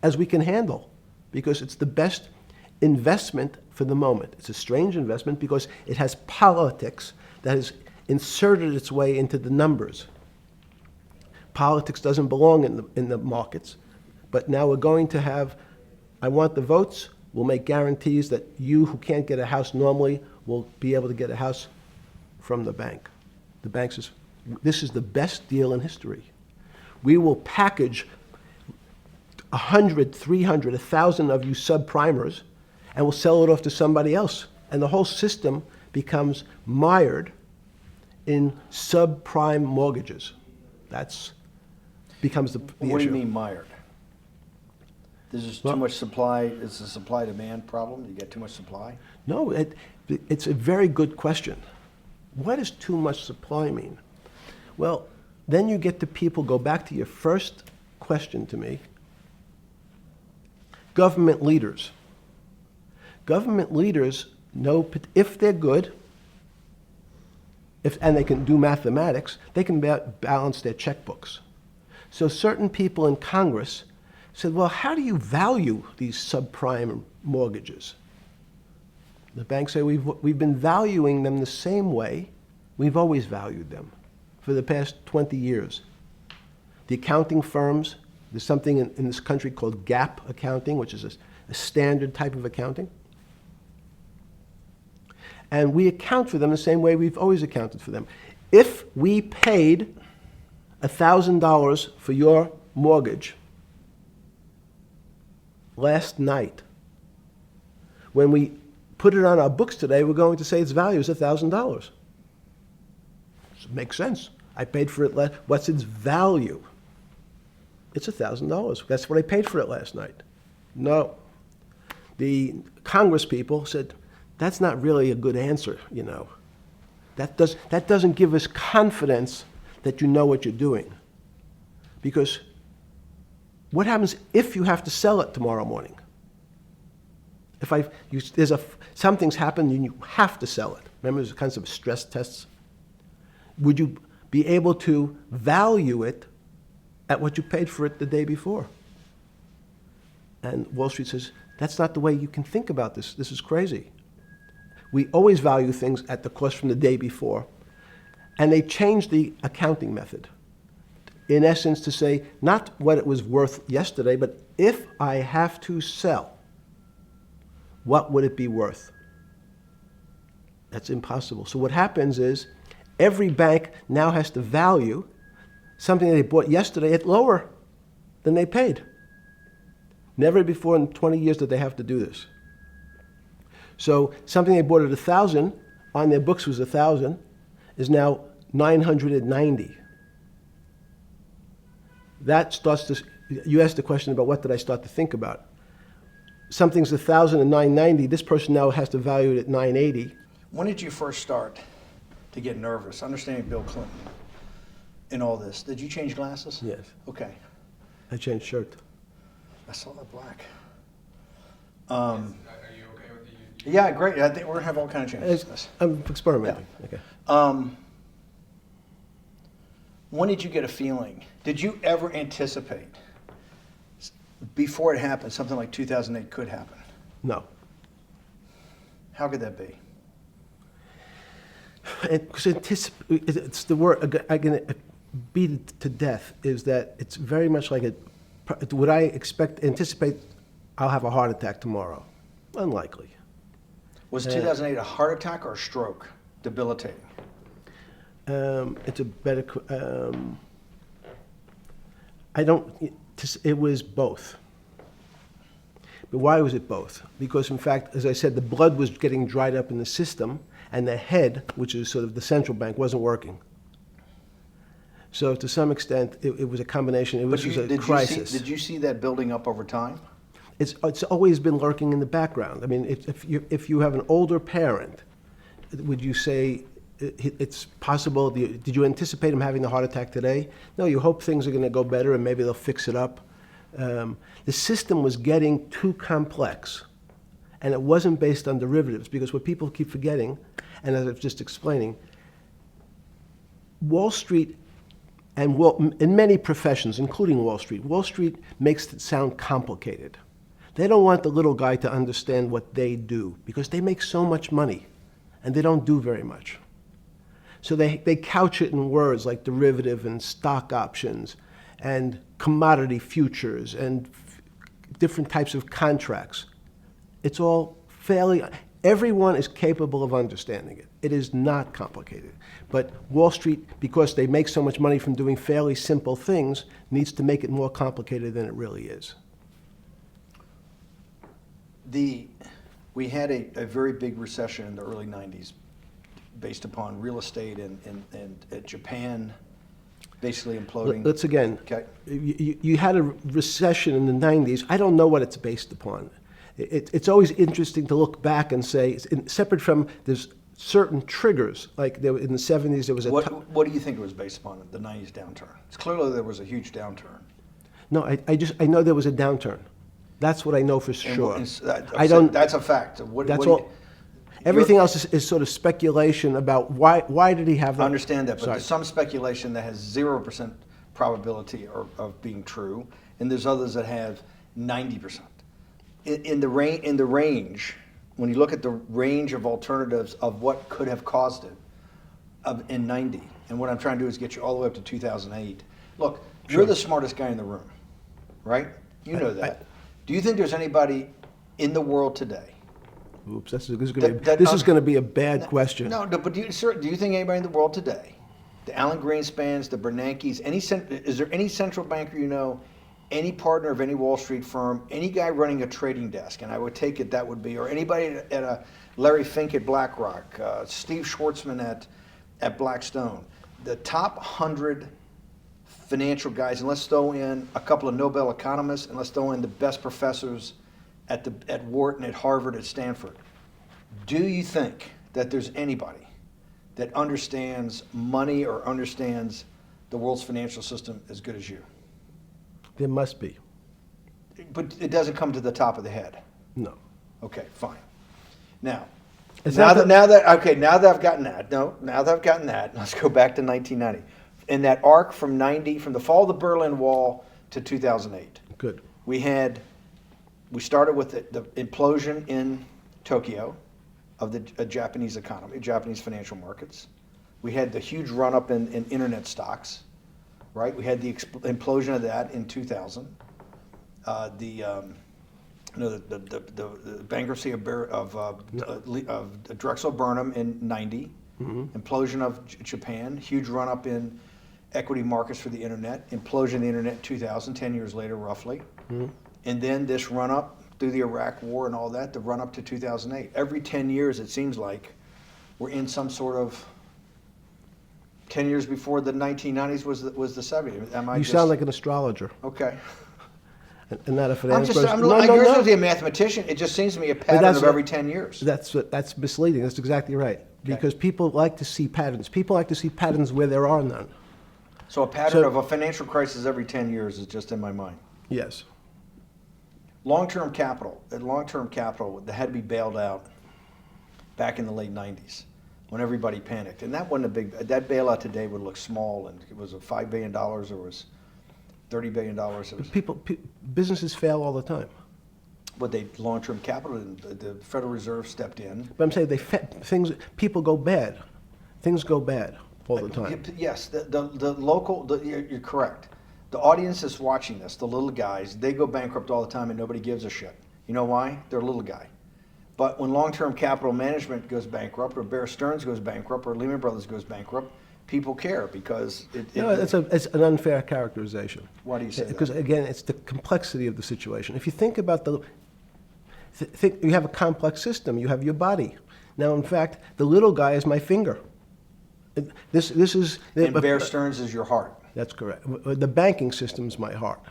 as we can handle. because it's the best investment for the moment. It's a strange investment because it has politics that has inserted its way into the numbers. Politics doesn't belong in the markets, but now we're going to have, I want the votes, we'll make guarantees that you who can't get a house normally will be able to get a house from the bank. The bank says, this is the best deal in history. We will package 100, 300, 1,000 of you subprimers, and we'll sell it off to somebody else. And the whole system becomes mired in subprime mortgages. That's becomes the What do issue. you mean mired? There's just too much supply, it's a supply-demand problem? You get too much supply? No, it's a very good question. What does too much supply mean? Well, then you get to people, go back to your first question to me. Government leaders. Government leaders know if they're good, and they can do mathematics, they can balance their checkbooks. So certain people in Congress said, well, how do you value these subprime mortgages? The banks say, we've been valuing them the same way we've always valued them for the past 20 years. The accounting firms, there's something in this country called GAAP accounting, which is a standard type of accounting. And we account for them the same way we've always accounted for them. If we paid $1,000 for your mortgage last night, when we put it on our books today, we're going to say its value is $1,000. Makes sense. I paid for it last. What's its value? It's $1,000. That's what I paid for it last night. No. The Congress people said, that's not really a good answer, you know. That doesn't give us confidence that you know what you're doing. Because what happens if you have to sell it tomorrow morning? Something's happened and you have to sell it. Remember, there's kinds of stress tests. Would you be able to value it at what you paid for it the day before? And Wall Street says, that's not the way you can think about this. This is crazy. We always value things at the cost from the day before. And they changed the accounting method. In essence, to say, not what it was worth yesterday, but if I have to sell, what would it be worth? That's impossible. So what happens is, every bank now has to value something that they bought yesterday at lower than they paid. Never before in 20 years did they have to do this. So something they bought at 1,000, on their books was 1,000, is now 990. That starts to, you asked the question about what did I start to think about. Something's 1,000 and 990, this person now has to value it at 980. When did you first start to get nervous, understanding Bill Clinton and all this? Did you change glasses? Yes. Okay. I changed shirt. I saw that black. Are you okay with the? Yeah, great. I think we're gonna have all kinds of changes. I'm experimenting. Okay. When did you get a feeling? Did you ever anticipate before it happened something like 2008 could happen? No. How could that be? It's the word I'm going to beat it to death, is that it's very much like would I anticipate I'll have a heart attack tomorrow? Unlikely. Was 2008 a heart attack or a stroke? Debilitating. It's a better, it was both. But why was it both? Because in fact, as I said, the blood was getting dried up in the system, and the head, which is sort of the central bank, wasn't working. So to some extent, it was a combination. It was a crisis. Did you see that building up over time? It's always been lurking in the background. I mean, if you have an older parent, would you say it's possible? Did you anticipate him having the heart attack today? No, you hope things are going to go better and maybe they'll fix it up. The system was getting too complex, and it wasn't based on derivatives, because what people keep forgetting, and as I was just explaining, Wall Street in many professions, including Wall Street makes it sound complicated. They don't want the little guy to understand what they do because they make so much money and they don't do very much. So they couch it in words like derivative and stock options and commodity futures and different types of contracts. It's all fairly, everyone is capable of understanding it. It is not complicated. But Wall Street, because they make so much money from doing fairly simple things, needs to make it more complicated than it really is. We had a very big recession in the early 90s based upon real estate and Japan basically imploding. Let's again, Okay. you had a recession in the 90s. I don't know what it's based upon. It's always interesting to look back and say, separate from, there's certain triggers, like in the 70s there was a... What do you think it was based upon, the 90s downturn? It's clearly there was a huge downturn. No, I know there was a downturn. That's what I know for sure. I don't. That's a fact. That's all. Everything else is sort of speculation about why did he have that? I understand that, but Sorry. there's some speculation that has 0% probability of being true, and there's others that have 90%. In the range, when you look at the range of alternatives of what could have caused it in 90, and what I'm trying to do is get you all the way up to 2008. Look, you're the smartest guy in the room, right? You know that. Do you think there's anybody in the world today? Oops, this is going to be a bad question. No, but do you think anybody in the world today, the Alan Greenspans, the Bernankes, is there any central banker you know, any partner of any Wall Street firm, any guy running a trading desk, and I would take it that would be, or anybody at a Larry Fink at BlackRock, Steve Schwartzman at Blackstone, the top 100 financial guys, and let's throw in a couple of Nobel economists, and let's throw in the best professors at Wharton, at Harvard, at Stanford. Do you think that there's anybody that understands money or understands the world's financial system as good as you? There must be. But it doesn't come to the top of the head. No. Okay, fine. Now Is that that I've gotten that, let's go back to 1990. In that arc from the fall of the Berlin Wall to 2008. Good. We started with the implosion in Tokyo of the Japanese economy, Japanese financial markets. We had the huge run-up in internet stocks, right? We had the implosion of that in 2000. The bankruptcy of Drexel Burnham in 90. Mm-hmm. Implosion of Japan, huge run-up in equity markets for the internet, implosion of the internet in 2000, 10 years later roughly. Mm-hmm. And then this run-up through the Iraq War and all that, the run-up to 2008. Every 10 years, it seems like, we're in some sort of 10 years before the 1990s was the 70s. You sound like an astrologer. Okay. And not a finance person. You're supposed to be a mathematician. It just seems to me a pattern of every 10 years. That's misleading. That's exactly right. Okay. Because people like to see patterns. People like to see patterns where there are none. So a pattern of a financial crisis every 10 years is just in my mind. Yes. Long-term capital that had to be bailed out back in the late 90s when everybody panicked. And that wasn't that bailout today would look small, and it was a $5 billion or was $30 billion. Businesses fail all the time. But long-term capital, the Federal Reserve stepped in. But I'm saying people go bad. Things go bad all the time. Yes, you're correct. The audience that's watching this, the little guys, they go bankrupt all the time and nobody gives a shit. You know why? They're a little guy. But when long-term capital management goes bankrupt, or Bear Stearns goes bankrupt, or Lehman Brothers goes bankrupt, people care because it's an unfair characterization. Why do you say that? Because again, it's the complexity of the situation. If you think about you have a complex system. You have your body. Now, in fact, the little guy is my finger. This is. And Bear Stearns is your heart. That's correct. The banking system's my heart.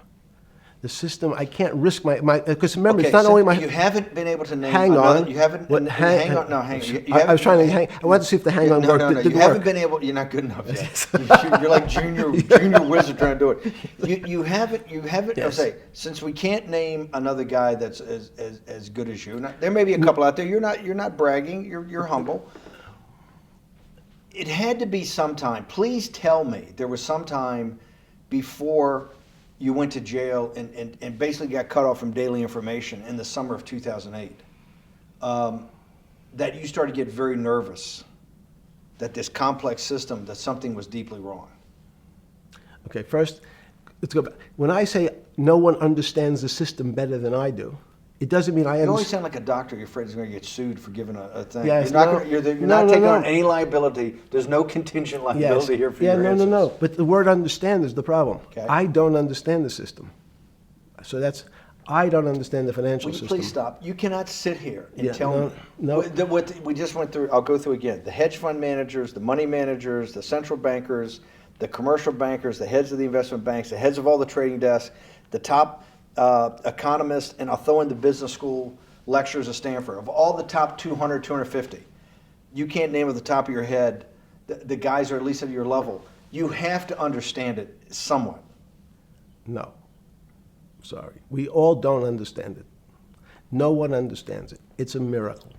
The system, I can't risk because remember, it's not only my... You haven't been able to name... Hang on. You haven't... Hang on. I was trying to hang... I wanted to see if the hang on worked. No, you haven't been able... You're not good enough yet. You're like junior wizard trying to do it. You haven't... Yes. I'll say, since we can't name another guy that's as good as you, there may be a couple out there. You're not bragging. You're humble. It had to be sometime. Please tell me there was some time before you went to jail and basically got cut off from daily information in the summer of 2008, that you started to get very nervous that this complex system, that something was deeply wrong. Okay, first, let's go back. When I say no one understands the system better than I do, it doesn't mean I You always understand. sound like a doctor. You're afraid he's going to get sued for giving a thing. Yes, you're not, no. you're No, not no, taking no. on any liability. There's no contingent Yes. liability here for Yeah, your no, answers. no, no. But the word understand is the problem. Okay. I don't understand the system. So I don't understand the financial Will you system. please stop? You cannot sit here and Yeah, tell no, me. no. What we just went through, I'll go through again. The hedge fund managers, the money managers, the central bankers, the commercial bankers, the heads of the investment banks, the heads of all the trading desks, the top economists, and I'll throw in the business school lecturers at Stanford. Of all the top 200, 250, you can't name at the top of your head the guys are at least at your level. You have to understand it somewhat. No. Sorry. We all don't understand it. No one understands it. It's a miracle.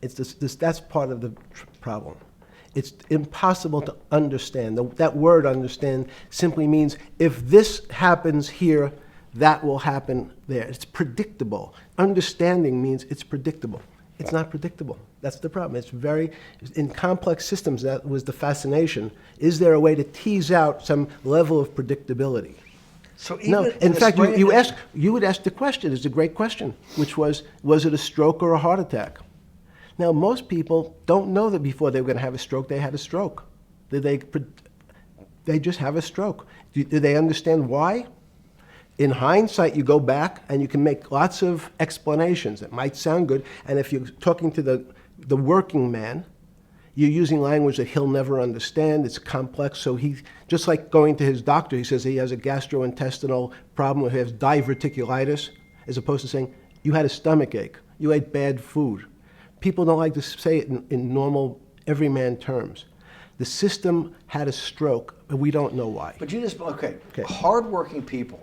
It's that's part of the problem. It's impossible to understand. That word understand simply means if this happens here, that will happen there. It's predictable. Understanding means it's predictable. It's not predictable. That's the problem. In complex systems, that was the fascination. Is there a way to tease out some level of predictability? So even No, in in the fact, spring- you would ask the question, it's a great question, which was it a stroke or a heart attack? Now, most people don't know that before they were going to have a stroke, they had a stroke. They just have a stroke. Do they understand why? In hindsight, you go back and you can make lots of explanations. It might sound good, and if you're talking to the working man, you're using language that he'll never understand. It's complex. So he, just like going to his doctor, he says he has a gastrointestinal problem, or he has diverticulitis, as opposed to saying, you had a stomach ache, you ate bad food. People don't like to say it in normal, everyman terms. The system had a stroke, and we don't know why. But you just, okay, Okay. hardworking people,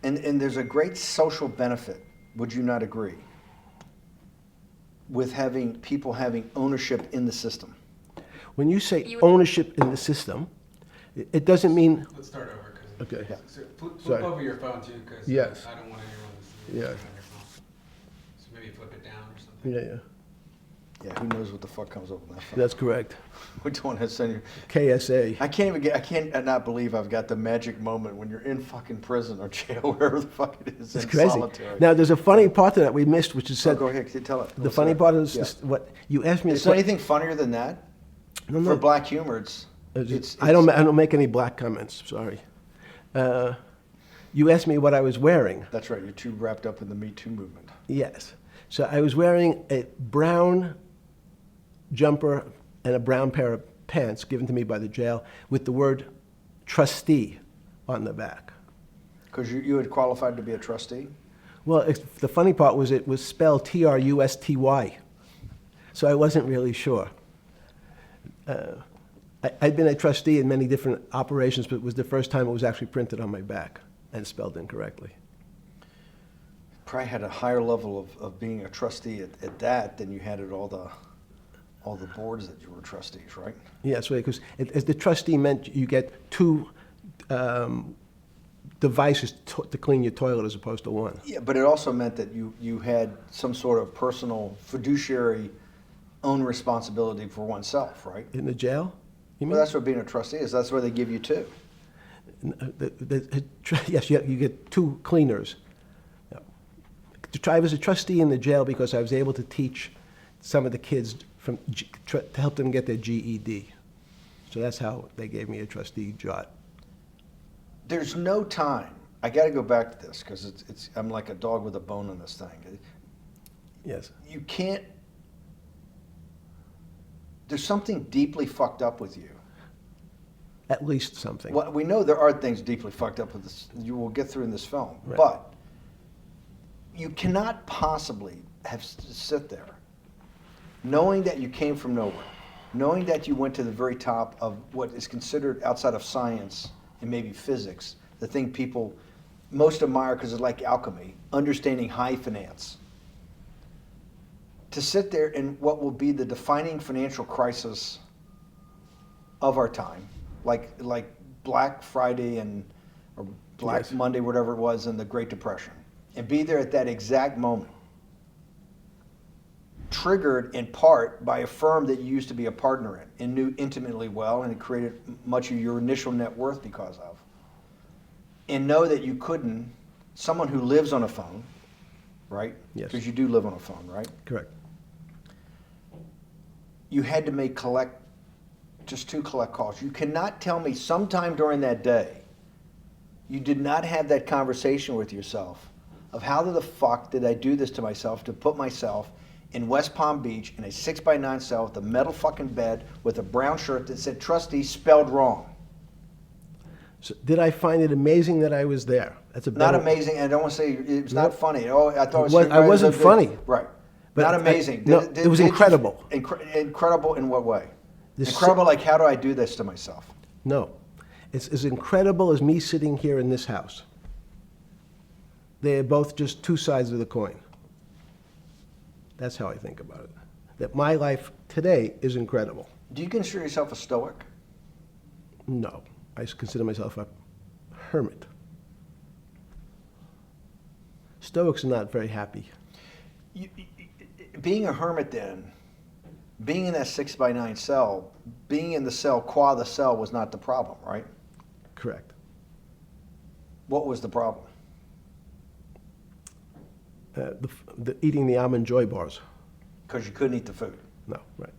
and there's a great social benefit, would you not agree, with having people having ownership in the system? When you say ownership in the system, it doesn't mean, Let's start over, because. okay, Flip Sorry. over your phone too, because Yes. I don't want anyone to see Yeah. anything on your phone. So maybe flip it down or something. yeah, Yeah, who knows what the fuck comes up with that phone? that's correct. We don't want to send you. KSA. I can't not believe I've got the magic moment when you're in fucking prison or jail, wherever the fuck it is, It's in crazy. solitary. Now, there's a funny part to that we missed, which is So said, go ahead, tell it. the What's funny that? part is Yeah. what you asked me. Is there anything funnier than that? No, no. For black humor, it's I don't make any black comments. Sorry. You asked me what I was wearing. That's right. You're too wrapped up in the Me Too movement. Yes. So I was wearing a brown jumper and a brown pair of pants given to me by the jail with the word trustee on the back. Because you had qualified to be a trustee? Well, the funny part was it was spelled Trusty. So I wasn't really sure. I'd been a trustee in many different operations, but it was the first time it was actually printed on my back and spelled incorrectly. Probably had a higher level of being a trustee at that than you had at all the boards that you were trustees, right? Yes, right, because as the trustee meant you get two devices to clean your toilet as opposed to one. Yeah, but it also meant that you had some sort of personal fiduciary own responsibility for oneself, right? In the jail? You mean? Well, that's what being a trustee is. That's why they give you two. Yes, you get two cleaners. I was a trustee in the jail because I was able to teach some of the kids to help them get their GED. So that's how they gave me a trustee job. There's no time. I got to go back to this because I'm like a dog with a bone in this thing. Yes. You can't. There's something deeply fucked up with you. At least something. Well, we know there are things deeply fucked up with this. You will get through in this film, Right. but you cannot possibly have sit there, knowing that you came from nowhere, knowing that you went to the very top of what is considered outside of science and maybe physics, the thing people most admire because it's like alchemy, understanding high finance. To sit there in what will be the defining financial crisis of our time, like Black Friday or Black Yes. Monday, whatever it was, in the Great Depression, and be there at that exact moment, triggered in part by a firm that you used to be a partner in and knew intimately well, and it created much of your initial net worth because of, and know that you couldn't, someone who lives on a phone, right? Yes. Because you do live on a phone, right? Correct. You had to make just 2 collect calls. You cannot tell me sometime during that day you did not have that conversation with yourself of how the fuck did I do this to myself to put myself in West Palm Beach in a 6x9 cell with a metal fucking bed with a brown shirt that said trustee spelled wrong. So did I find it amazing that I was there? That's a Not better- amazing, and I don't want to say it was not Nope. funny. Oh, I thought it was. I wasn't funny. Right. But Not I- amazing. no, it was incredible. Incredible in what way? This- Incredible, like how do I do this to myself? No. It's as incredible as me sitting here in this house. They're both just 2 sides of the coin. That's how I think about it. That my life today is incredible. Do you consider yourself a stoic? No. I consider myself a hermit. Stoics are not very happy. Being a hermit then, being in that 6x9 cell, being in the cell qua the cell was not the problem, right? Correct. What was the problem? Eating the almond joy bars. Because you couldn't eat the food. No, right.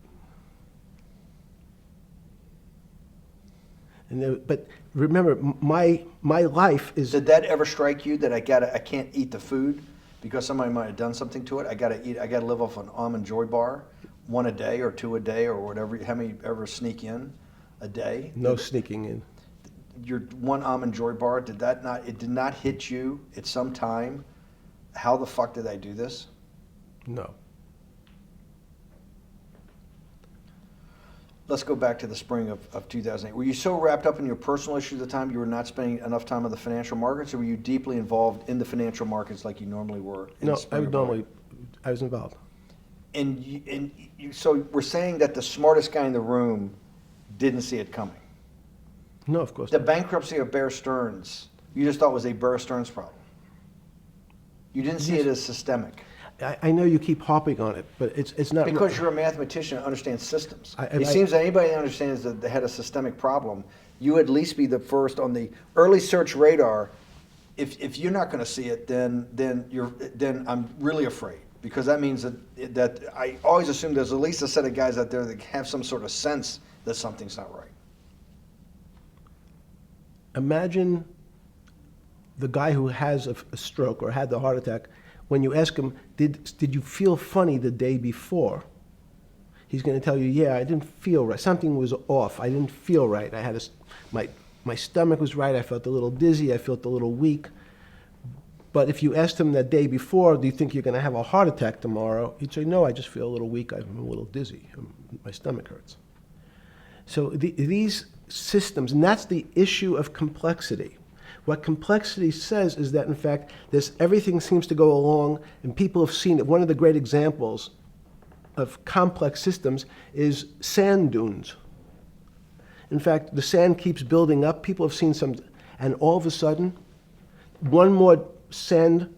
And but remember, my life is. Did that ever strike you that I can't eat the food because somebody might have done something to it? I gotta live off an almond joy bar, 1 a day or 2 a day or whatever. How many ever sneak in a day? No sneaking in. Your 1 almond joy bar, it did not hit you at some time? How the fuck did I do this? No. Let's go back to the spring of 2008. Were you so wrapped up in your personal issues at the time you were not spending enough time on the financial markets, or were you deeply involved in the financial markets like you normally were? In No, the spring of 08? I was involved. So we're saying that the smartest guy in the room didn't see it coming. No, of course The not. bankruptcy of Bear Stearns, you just thought was a Bear Stearns problem. You didn't see it as systemic. I know you keep harping on it, but it's not. Because you're a mathematician and understands systems. I- It seems that anybody that understands that they had a systemic problem, you at least be the first on the early search radar. If you're not going to see it, then I'm really afraid, because that means that I always assume there's at least a set of guys out there that have some sort of sense that something's not right. Imagine the guy who has a stroke or had the heart attack. When you ask him, did you feel funny the day before? He's going to tell you, yeah, I didn't feel right. Something was off. I didn't feel right. I had my stomach was right. I felt a little dizzy. I felt a little weak. But if you asked him that day before, do you think you're going to have a heart attack tomorrow? He'd say, no, I just feel a little weak. I'm a little dizzy. My stomach hurts. So these systems, and that's the issue of complexity. What complexity says is that, in fact, everything seems to go along, and people have seen it. One of the great examples of complex systems is sand dunes. In fact, the sand keeps building up. People have seen some, and all of a sudden, one more sand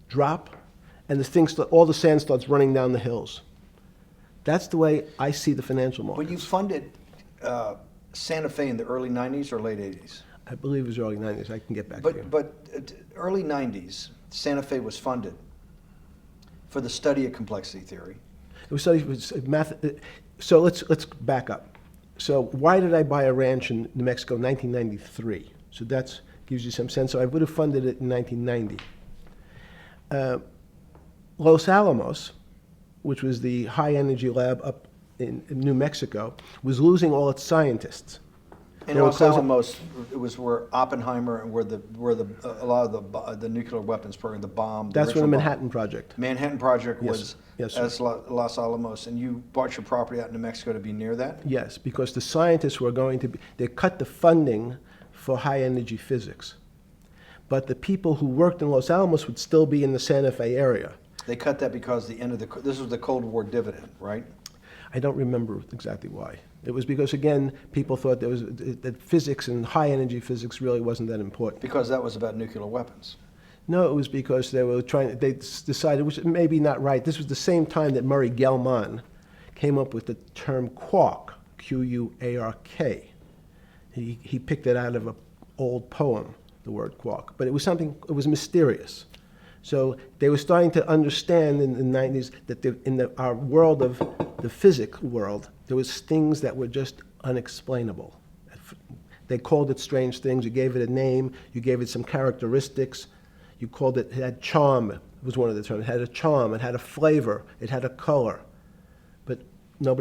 drop, and all the sand starts running down the hills. That's the way I see the financial markets. When you funded Santa Fe in the early 90s or late 80s? I believe it was early 90s. I can get back to you. But early 90s, Santa Fe was funded for the study of complexity theory. It was math. So let's back up. So why did I buy a ranch in New Mexico in 1993? So that gives you some sense. So I would have funded it in 1990. Los Alamos, which was the high energy lab up in New Mexico, was losing all its scientists. And They were Los closing- Alamos, it was where Oppenheimer and where a lot of the nuclear weapons program, the bomb. That's where the original bomb. Manhattan Project. Manhattan Project Yes. was Yes, sir. as Los Alamos, and you bought your property out in New Mexico to be near that? Yes, because the scientists were going to be, they cut the funding for high energy physics. But the people who worked in Los Alamos would still be in the Santa Fe area. They cut that because this was the Cold War dividend, right? I don't remember exactly why. It was because, again, people thought that physics and high-energy physics really wasn't that important. Because that was about nuclear weapons. No, it was because they decided, which may be not right, this was the same time that Murray Gell-Mann came up with the term quark, Q-U-A-R-K. He picked it out of an old poem, the word quark. But it was it was mysterious. So they were starting to understand in the 90s that our world of the physics world, there was things that were just unexplainable. They called it strange things. You gave it a name. You gave it some characteristics. You called it had charm. It was one of the terms. It had a charm. It had a flavor. It had a color. But no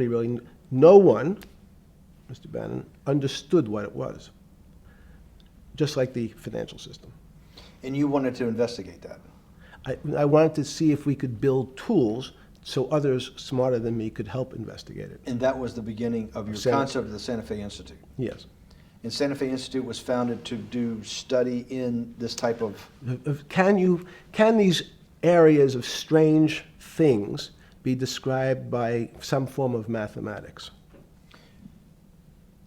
one, Mr. Bannon, understood what it was. Just like the financial system. And you wanted to investigate that. I wanted to see if we could build tools so others smarter than me could help investigate it. And that was the beginning of your concept of the Santa Fe Institute. Yes. And Santa Fe Institute was founded to do study in this type of... Can these areas of strange things be described by some form of mathematics?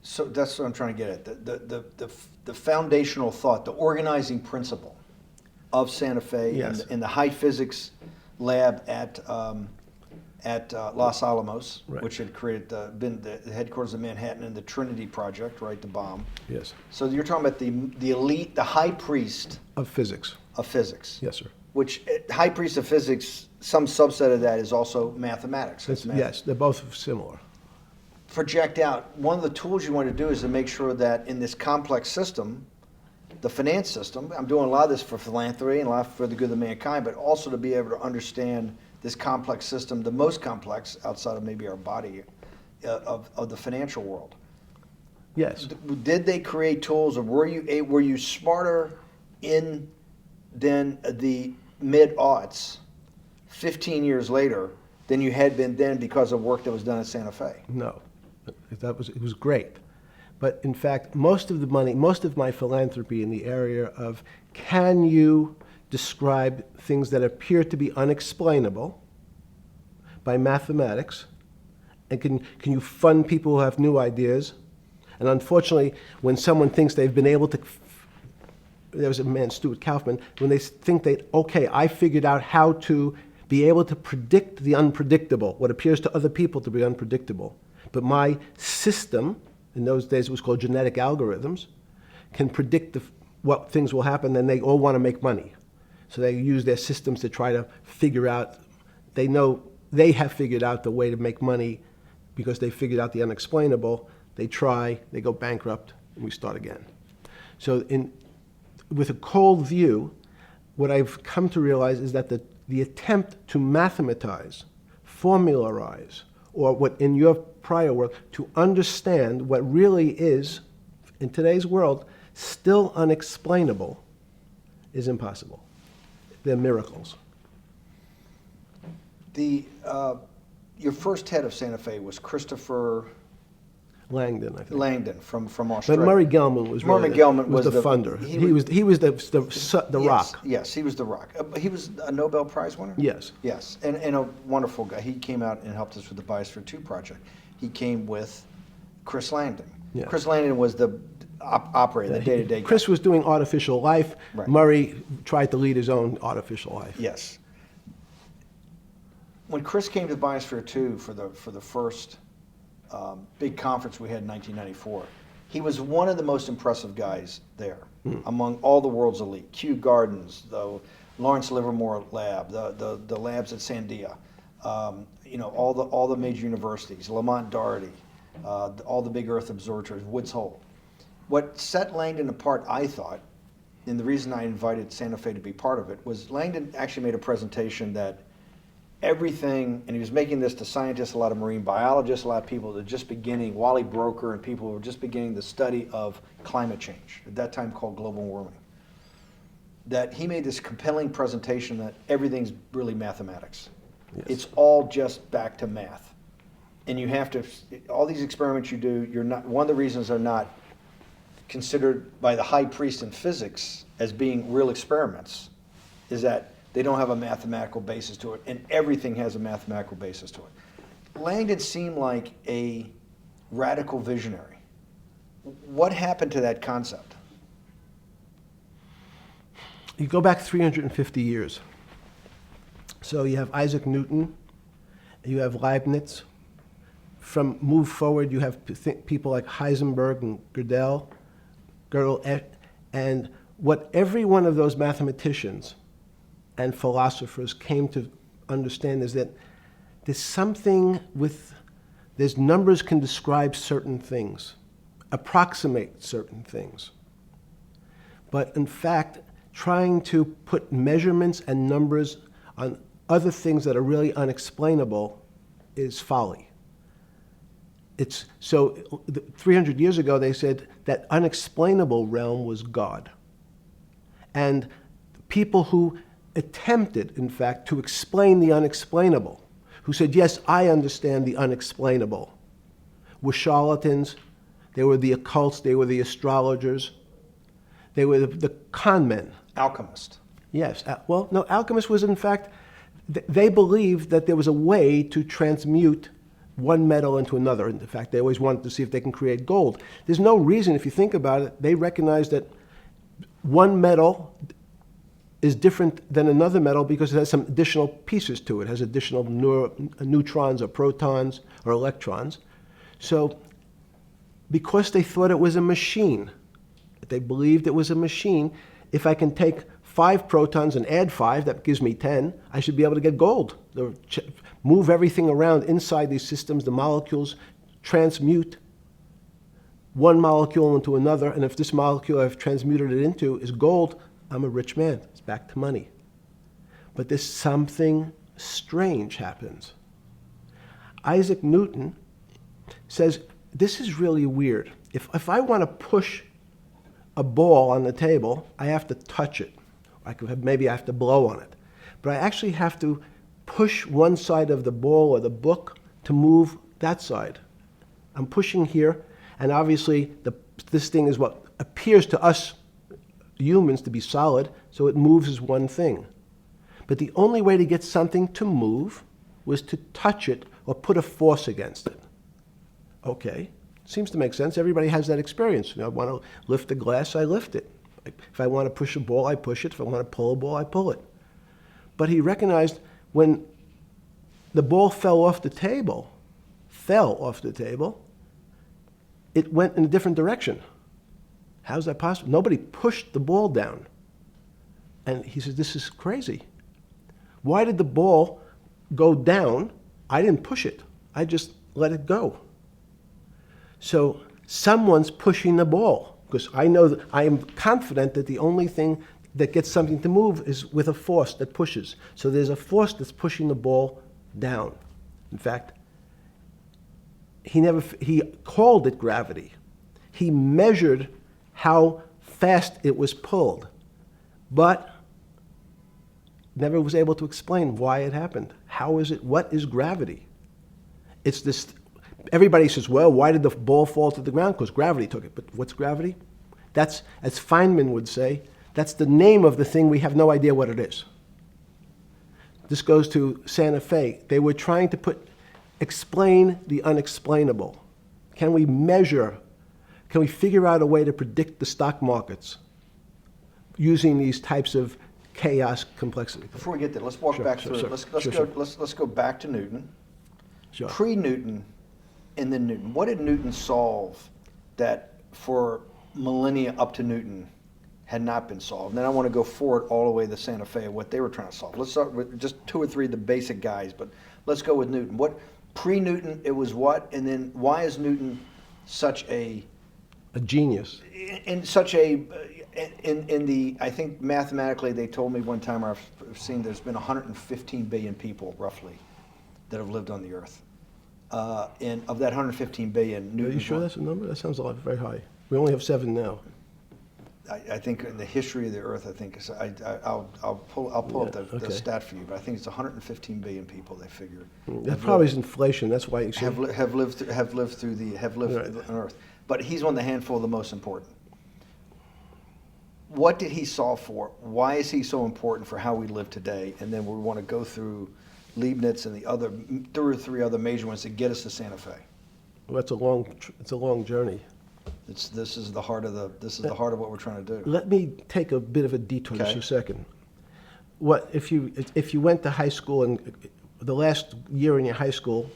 So that's what I'm trying to get at. The foundational thought, the organizing principle of Santa Fe, Yes. in the high physics lab at Los Alamos, Right. which had been the headquarters of Manhattan, and the Trinity Project, right, the bomb. Yes. So you're talking about the elite, the high priest Of physics. of physics. Yes, sir. Which, high priest of physics, some subset of that is also mathematics. It's math. Yes, they're both similar. Project out. One of the tools you want to do is to make sure that in this complex system, the finance system, I'm doing a lot of this for philanthropy and a lot for the good of mankind, but also to be able to understand this complex system, the most complex outside of maybe our body, of the financial world. Yes. Did they create tools, or were you smarter in than the mid-aughts, 15 years later, than you had been then because of work that was done at Santa Fe? No. It was great. But in fact, most of my philanthropy in the area of can you describe things that appear to be unexplainable by mathematics, and can you fund people who have new ideas? And unfortunately, when someone thinks they've been able to, there was a man, Stuart Kaufman, when they think okay, I figured out how to be able to predict the unpredictable, what appears to other people to be unpredictable. But my system, in those days it was called genetic algorithms, can predict what things will happen, then they all want to make money. So they use their systems to try to figure out, they know they have figured out the way to make money because they figured out the unexplainable. They try, they go bankrupt, and we start again. So with a cold view, what I've come to realize is that the attempt to mathematize, formularize, or what in your prior world, to understand what really is, in today's world, still unexplainable, is impossible. They're miracles. Your first head of Santa Fe was Christopher Langdon, I think. Langdon from But Australia. Murray Gell-Mann was Murray really Gell-Mann was was the the- funder. he He was- was the Yes, rock. Yes, he was the rock. He was a Nobel Prize winner? Yes. Yes, and a wonderful guy. He came out and helped us with the Biosphere 2 project. He came with Chris Langdon. Yeah. Chris Langdon was the operator, the day-to-day guy. Chris was doing artificial life. Right. Murray tried to lead his own artificial life. Yes. When Chris came to Biosphere 2 for the first big conference we had in 1994, he was one of the most impressive guys there among all the world's elite. Kew Gardens, the Lawrence Livermore lab, the labs at Sandia, all the major universities, Lamont Doherty, all the big Earth observatories, Woods Hole. What set Langdon apart, I thought, and the reason I invited Santa Fe to be part of it, was Langdon actually made a presentation that everything, and he was making this to scientists, a lot of marine biologists, a lot of people that are just beginning, Wally Broker and people who were just beginning the study of climate change, at that time called global warming. That he made this compelling presentation that everything's really mathematics. Yes. It's all just back to math. And you have to, all these experiments you do, you're not, one of the reasons they're not considered by the high priest in physics as being real experiments is that they don't have a mathematical basis to it, and everything has a mathematical basis to it. Langdon seemed like a radical visionary. What happened to that concept? You go back 350 years. So you have Isaac Newton, you have Leibniz. Move forward, you have people like Heisenberg and Gödel, and what every one of those mathematicians and philosophers came to understand is that there's numbers can describe certain things, approximate certain things. But in fact, trying to put measurements and numbers on other things that are really unexplainable is folly. 300 years ago, they said that unexplainable realm was God. And people who attempted, in fact, to explain the unexplainable, who said, yes, I understand the unexplainable, were charlatans, they were the occults, they were the astrologers, they were the con men. Alchemist. Yes. Well, no, alchemist was, in fact, they believed that there was a way to transmute one metal into another. In fact, they always wanted to see if they can create gold. There's no reason, if you think about it, they recognize that one metal is different than another metal because it has some additional pieces to it. It has additional neutrons or protons or electrons. So because they thought it was a machine, they believed it was a machine, if I can take 5 protons and add 5, that gives me 10, I should be able to get gold. Move everything around inside these systems, the molecules transmute one molecule into another, and if this molecule I've transmuted it into is gold, I'm a rich man. It's back to money. But there's something strange happens. Isaac Newton says, this is really weird. If I want to push a ball on the table, I have to touch it. Maybe I have to blow on it. But I actually have to push one side of the ball or the book to move that side. I'm pushing here, and obviously this thing is what appears to us humans to be solid, so it moves as one thing. But the only way to get something to move was to touch it or put a force against it. Okay, seems to make sense. Everybody has that experience. I want to lift a glass, I lift it. If I want to push a ball, I push it. If I want to pull a ball, I pull it. But he recognized when the ball fell off the table, it went in a different direction. How's that possible? Nobody pushed the ball down. And he says, this is crazy. Why did the ball go down? I didn't push it. I just let it go. So someone's pushing the ball, because I know that I am confident that the only thing that gets something to move is with a force that pushes. So there's a force that's pushing the ball down. In fact, he called it gravity. He measured how fast it was pulled, but never was able to explain why it happened. How is it? What is gravity? It's this. Everybody says, well, why did the ball fall to the ground? Because gravity took it. But what's gravity? That's, as Feynman would say, that's the name of the thing. We have no idea what it is. This goes to Santa Fe. They were trying to explain the unexplainable. Can we measure? Can we figure out a way to predict the stock markets using these types of chaos complexity? Before we get there, let's walk back through it. Let's go back to Newton. Sure. Pre-Newton and then Newton. What did Newton solve that for millennia up to Newton had not been solved? And then I want to go forward all the way to Santa Fe, what they were trying to solve. Let's start with just 2 or 3 of the basic guys, but let's go with Newton. What pre-Newton, it was what? And then why is Newton such a genius? I think mathematically they told me one time, I've seen there's been 115 billion people roughly that have lived on the earth. And of that 115 billion, Newton. Are you sure that's a number? That sounds very high. We only have 7 now. I think in the history of the earth, I think I'll pull up the stat for you, but I think it's 115 billion people. They figure that probably is inflation. That's why you have lived on Earth. But he's one of the handful of the most important. What did he solve for? Why is he so important for how we live today? And then we want to go through Leibniz and the other, 3 other major ones to get us to Santa Fe? Well, it's a long journey. This is the heart of what we're trying to do. Let me take a bit of a detour just Okay. a second. What if you went to high school and the last year in your high school,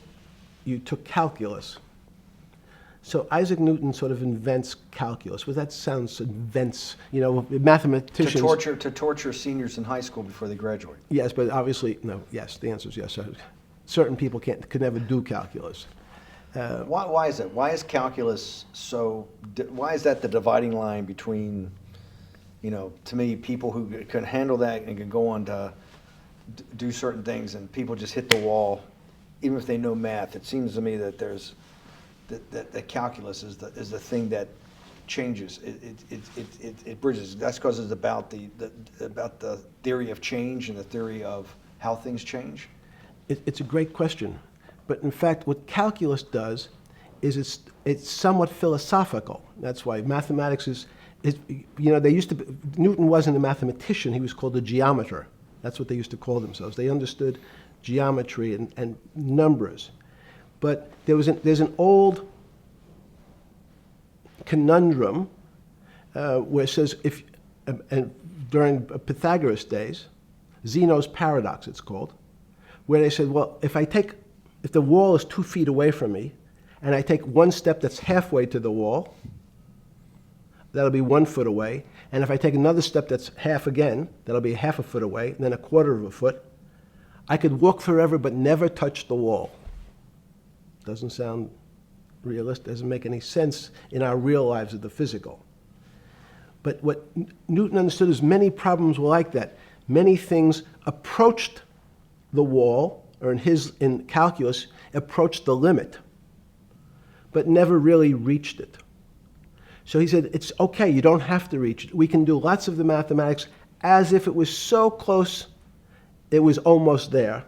you took calculus? So Isaac Newton sort of invents calculus. Well, that sounds invents. Mathematicians. To torture seniors in high school before they graduate. Yes, but obviously no. Yes, the answer is yes. Certain people could never do calculus. Why is that? Why is calculus why is that the dividing line between, to me, people who can handle that and can go on to do certain things, and people just hit the wall, even if they know math? It seems to me that that calculus is the thing that changes. It bridges. That's because it's about the theory of change and the theory of how things change. It's a great question. But in fact, what calculus does is it's somewhat philosophical. That's why mathematics is Newton wasn't a mathematician, he was called a geometer. That's what they used to call themselves. They understood geometry and numbers. But there's an old conundrum where it says, during Pythagoras' days, Zeno's paradox it's called, where they said, well, if the wall is 2 feet away from me, and I take one step that's halfway to the wall, that'll be 1 foot away. And if I take another step that's half again, that'll be half a foot away, and then 1/4 of a foot. I could walk forever but never touch the wall. Doesn't sound realistic, doesn't make any sense in our real lives of the physical. But what Newton understood is many problems were like that. Many things approached the wall, or in calculus, approached the limit, but never really reached it. So he said, it's okay, you don't have to reach it. We can do lots of the mathematics as if it was so close, it was almost there.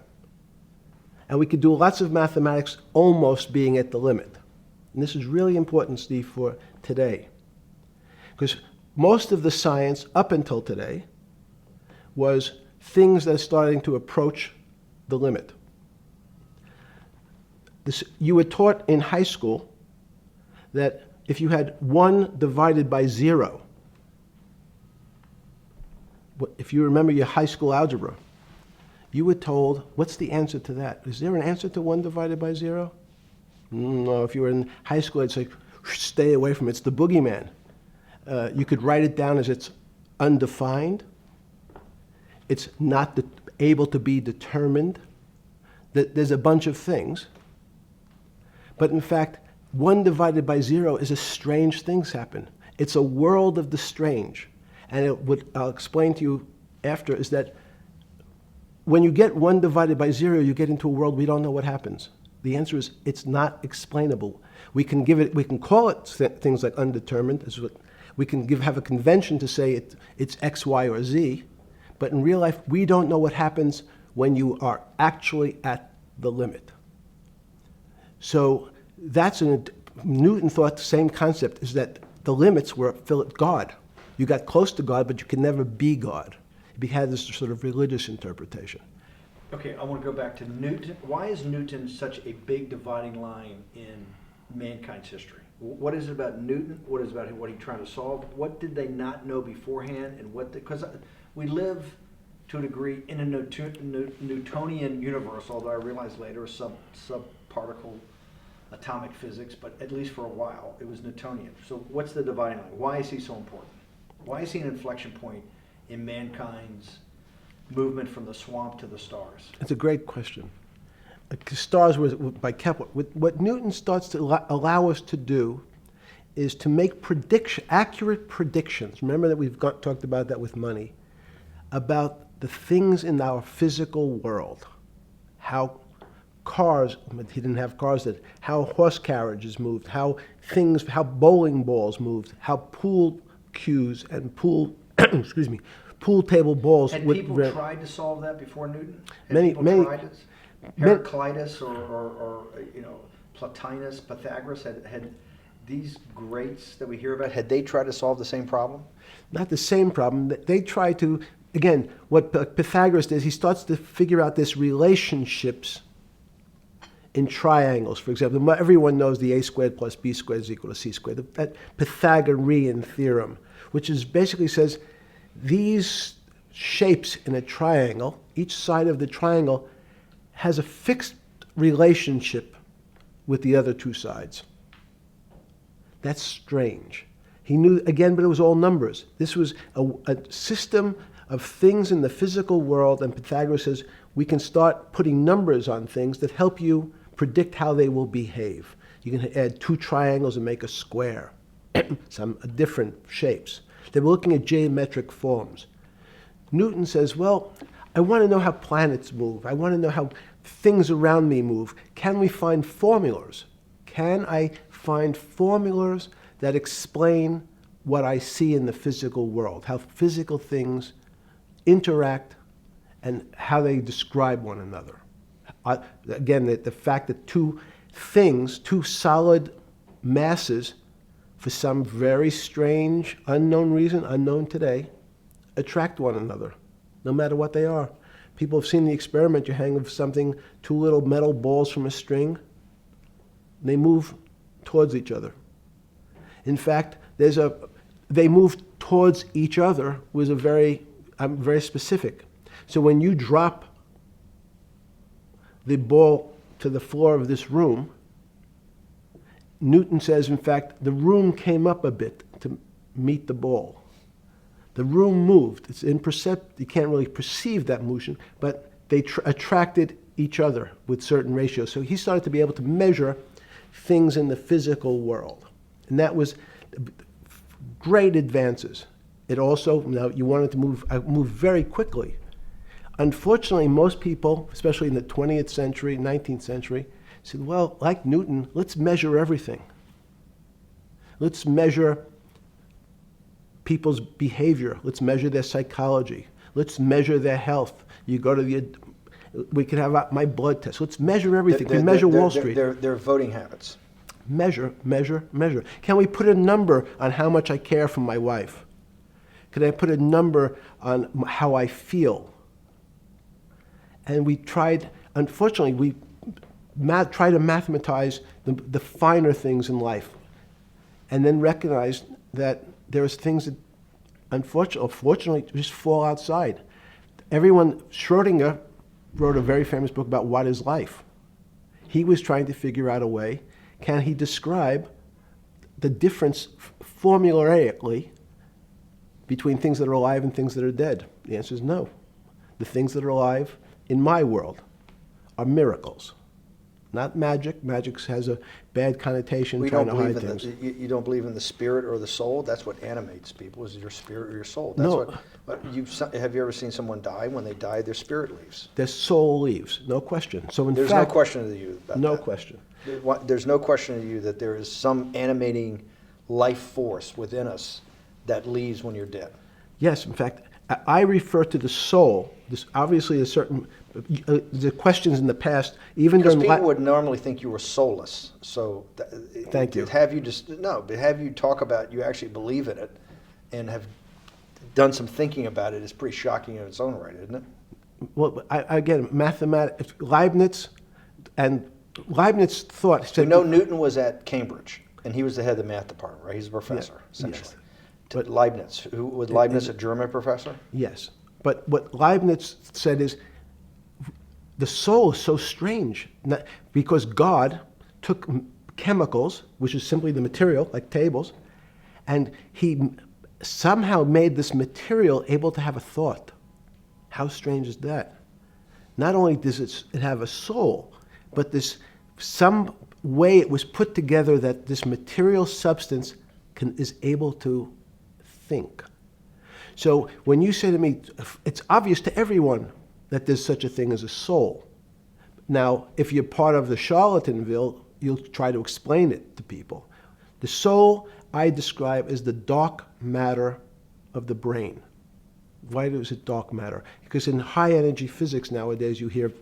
And we could do lots of mathematics almost being at the limit. And this is really important, Steve, for today. Because most of the science up until today was things that are starting to approach the limit. You were taught in high school that if you had 1 divided by 0, if you remember your high school algebra, you were told, what's the answer to that? Is there an answer to 1 divided by 0? No, if you were in high school, I'd say, stay away from it. It's the boogeyman. You could write it down as it's undefined. It's not able to be determined. There's a bunch of things. But in fact, 1 divided by 0 is a strange things happen. It's a world of the strange. And what I'll explain to you after is that when you get 1 divided by 0, you get into a world we don't know what happens. The answer is it's not explainable. We can call it things like undetermined. We can have a convention to say it's X, Y, or Z. But in real life, we don't know what happens when you are actually at the limit. So Newton thought the same concept, is that the limits were God. You got close to God, but you could never be God. He had this sort of religious interpretation. Okay, I want to go back to Newton. Why is Newton such a big dividing line in mankind's history? What is it about Newton? What is it about what he's trying to solve? What did they not know beforehand? And because we live to a degree in a Newtonian universe, although I realized later subparticle atomic physics, but at least for a while it was Newtonian. So what's the dividing line? Why is he so important? Why is he an inflection point in mankind's movement from the swamp to the stars? It's a great question. Stars were by Kepler. What Newton starts to allow us to do is to make accurate predictions. Remember that we've talked about that with money, about the things in our physical world, how cars, he didn't have cars, how horse carriages moved, how bowling balls moved, how pool cues and pool table balls. Had people tried to solve that before Newton? Many tried it? Heraclitus or Plotinus, Pythagoras, had these greats that we hear about, had they tried to solve the same problem? Not the same problem. They tried to again, what Pythagoras does, he starts to figure out this relationships in triangles. For example, everyone knows the a squared plus b squared is equal to c squared, that Pythagorean theorem, which is basically says these shapes in a triangle, each side of the triangle has a fixed relationship with the other two sides. That's strange. He knew, again, but it was all numbers. This was a system of things in the physical world, and Pythagoras says we can start putting numbers on things that help you predict how they will behave. You can add two triangles and make a square, some different shapes. They were looking at geometric forms. Newton says, well, I want to know how planets move. I want to know how things around me move. Can we find formulas? Can I find formulas that explain what I see in the physical world, how physical things interact and how they describe one another? Again, the fact that two things, two solid masses, for some very strange, unknown reason, unknown today, attract one another, no matter what they are. People have seen the experiment. You hang something, two little metal balls from a string, they move towards each other. In fact, they move towards each other was very specific. So when you drop the ball to the floor of this room, Newton says, in fact, the room came up a bit to meet the ball. The room moved. It's imperceptible. You can't really perceive that motion, but they attracted each other with certain ratios. So he started to be able to measure things in the physical world. And that was great advances. It also, now you wanted to move very quickly. Unfortunately, most people, especially in the 20th century, 19th century, said, well, like Newton, let's measure everything. Let's measure people's behavior. Let's measure their psychology. Let's measure their health. You go to we can have my blood test. Let's measure everything. We measure Wall Street. Their voting habits. Measure, measure, measure. Can we put a number on how much I care for my wife? Can I put a number on how I feel? And we tried, unfortunately, we try to mathematize the finer things in life, and then recognize that there's things that, unfortunately, just fall outside. Schrodinger wrote a very famous book about what is life. He was trying to figure out a way, can he describe the difference formulaically between things that are alive and things that are dead? The answer is no. The things that are alive in my world are miracles, not magic. Magic has a bad connotation, trying to hide things. You don't believe in the spirit or the soul? That's what animates people, is your spirit or your soul. That's No. Have you ever seen someone die? When they die, their spirit leaves. Their soul leaves, no question. So in There's fact, no question to you about no that. question. There's no question to you that there is some animating life force within us that leaves when you're dead. Yes, in fact, I refer to the soul. This obviously is certain. The questions in the past, even Because during people would normally think you were soulless. So Thank you. but have you talk about you actually believe in it and have done some thinking about it is pretty shocking in its own right, isn't it? Well, again, mathematics. Leibniz thought. We Said, know Newton was at Cambridge, and he was the head of the math department, right? He's a professor, essentially. yes. But Leibniz, was Leibniz a German professor? Yes, but what Leibniz said is the soul is so strange because God took chemicals, which is simply the material, like tables, and he somehow made this material able to have a thought. How strange is that? Not only does it have a soul, but some way it was put together that this material substance is able to think. So when you say to me, it's obvious to everyone that there's such a thing as a soul. Now, if you're part of the Charlatanville, you'll try to explain it to people. The soul I describe as the dark matter of the brain. Why is it dark matter? Because in high energy physics nowadays, you hear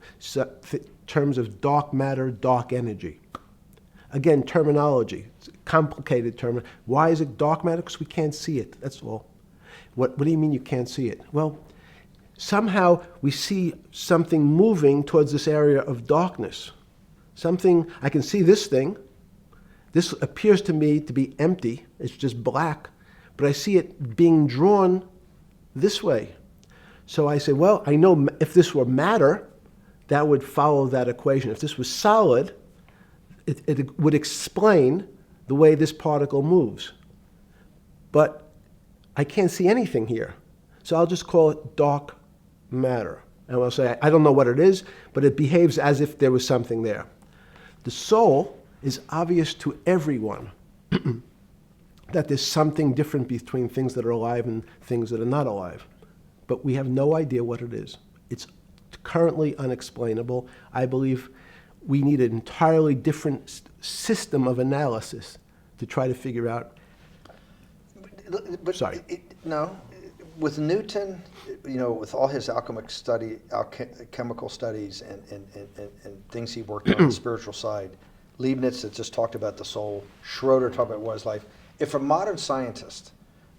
terms of dark matter, dark energy. Again, terminology. It's a complicated term. Why is it dark matter? Because we can't see it, that's all. What do you mean you can't see it? Well, somehow we see something moving towards this area of darkness. Something, I can see this thing. This appears to me to be empty. It's just black. But I see it being drawn this way. So I say, well, I know if this were matter, that would follow that equation. If this was solid, it would explain the way this particle moves. But I can't see anything here. So I'll just call it dark matter. And I'll say, I don't know what it is, but it behaves as if there was something there. The soul is obvious to everyone that there's something different between things that are alive and things that are not alive. But we have no idea what it is. It's currently unexplainable. I believe we need an entirely different system of analysis to try to figure out. But Sorry. No, with Newton, with all his alchemical studies and things he worked on the spiritual side, Leibniz that just talked about the soul, Schroeder talked about what is life. If a modern scientist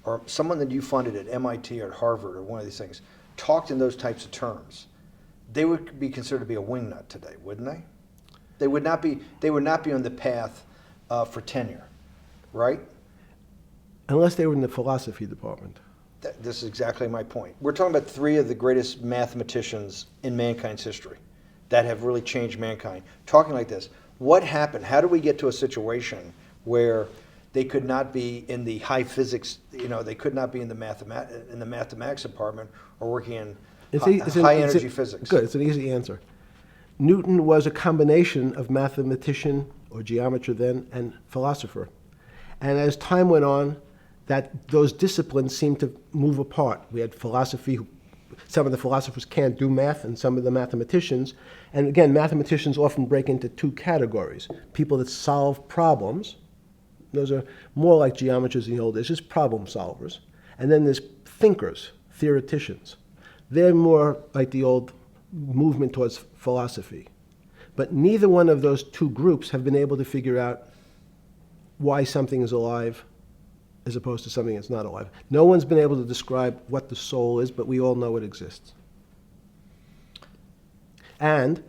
or someone that you funded at MIT or at Harvard or one of these things talked in those types of terms, they would be considered to be a wingnut today, wouldn't they? They would not be. They would not be on the path for tenure, right? Unless they were in the philosophy department. This is exactly my point. We're talking about three of the greatest mathematicians in mankind's history that have really changed mankind. Talking like this, what happened? How do we get to a situation where they could not be in the high physics? They could not be in the mathematics department or working in high energy physics. Good. It's an easy answer. Newton was a combination of mathematician or geometer then and philosopher, and as time went on, those disciplines seemed to move apart. We had philosophy. Some of the philosophers can't do math, and some of the mathematicians. And again, mathematicians often break into two categories. People that solve problems. Those are more like geometers in the old days, just problem solvers. And then there's thinkers, theoreticians. They're more like the old movement towards philosophy. But neither one of those two groups have been able to figure out why something is alive as opposed to something that's not alive. No one's been able to describe what the soul is, but we all know it exists. And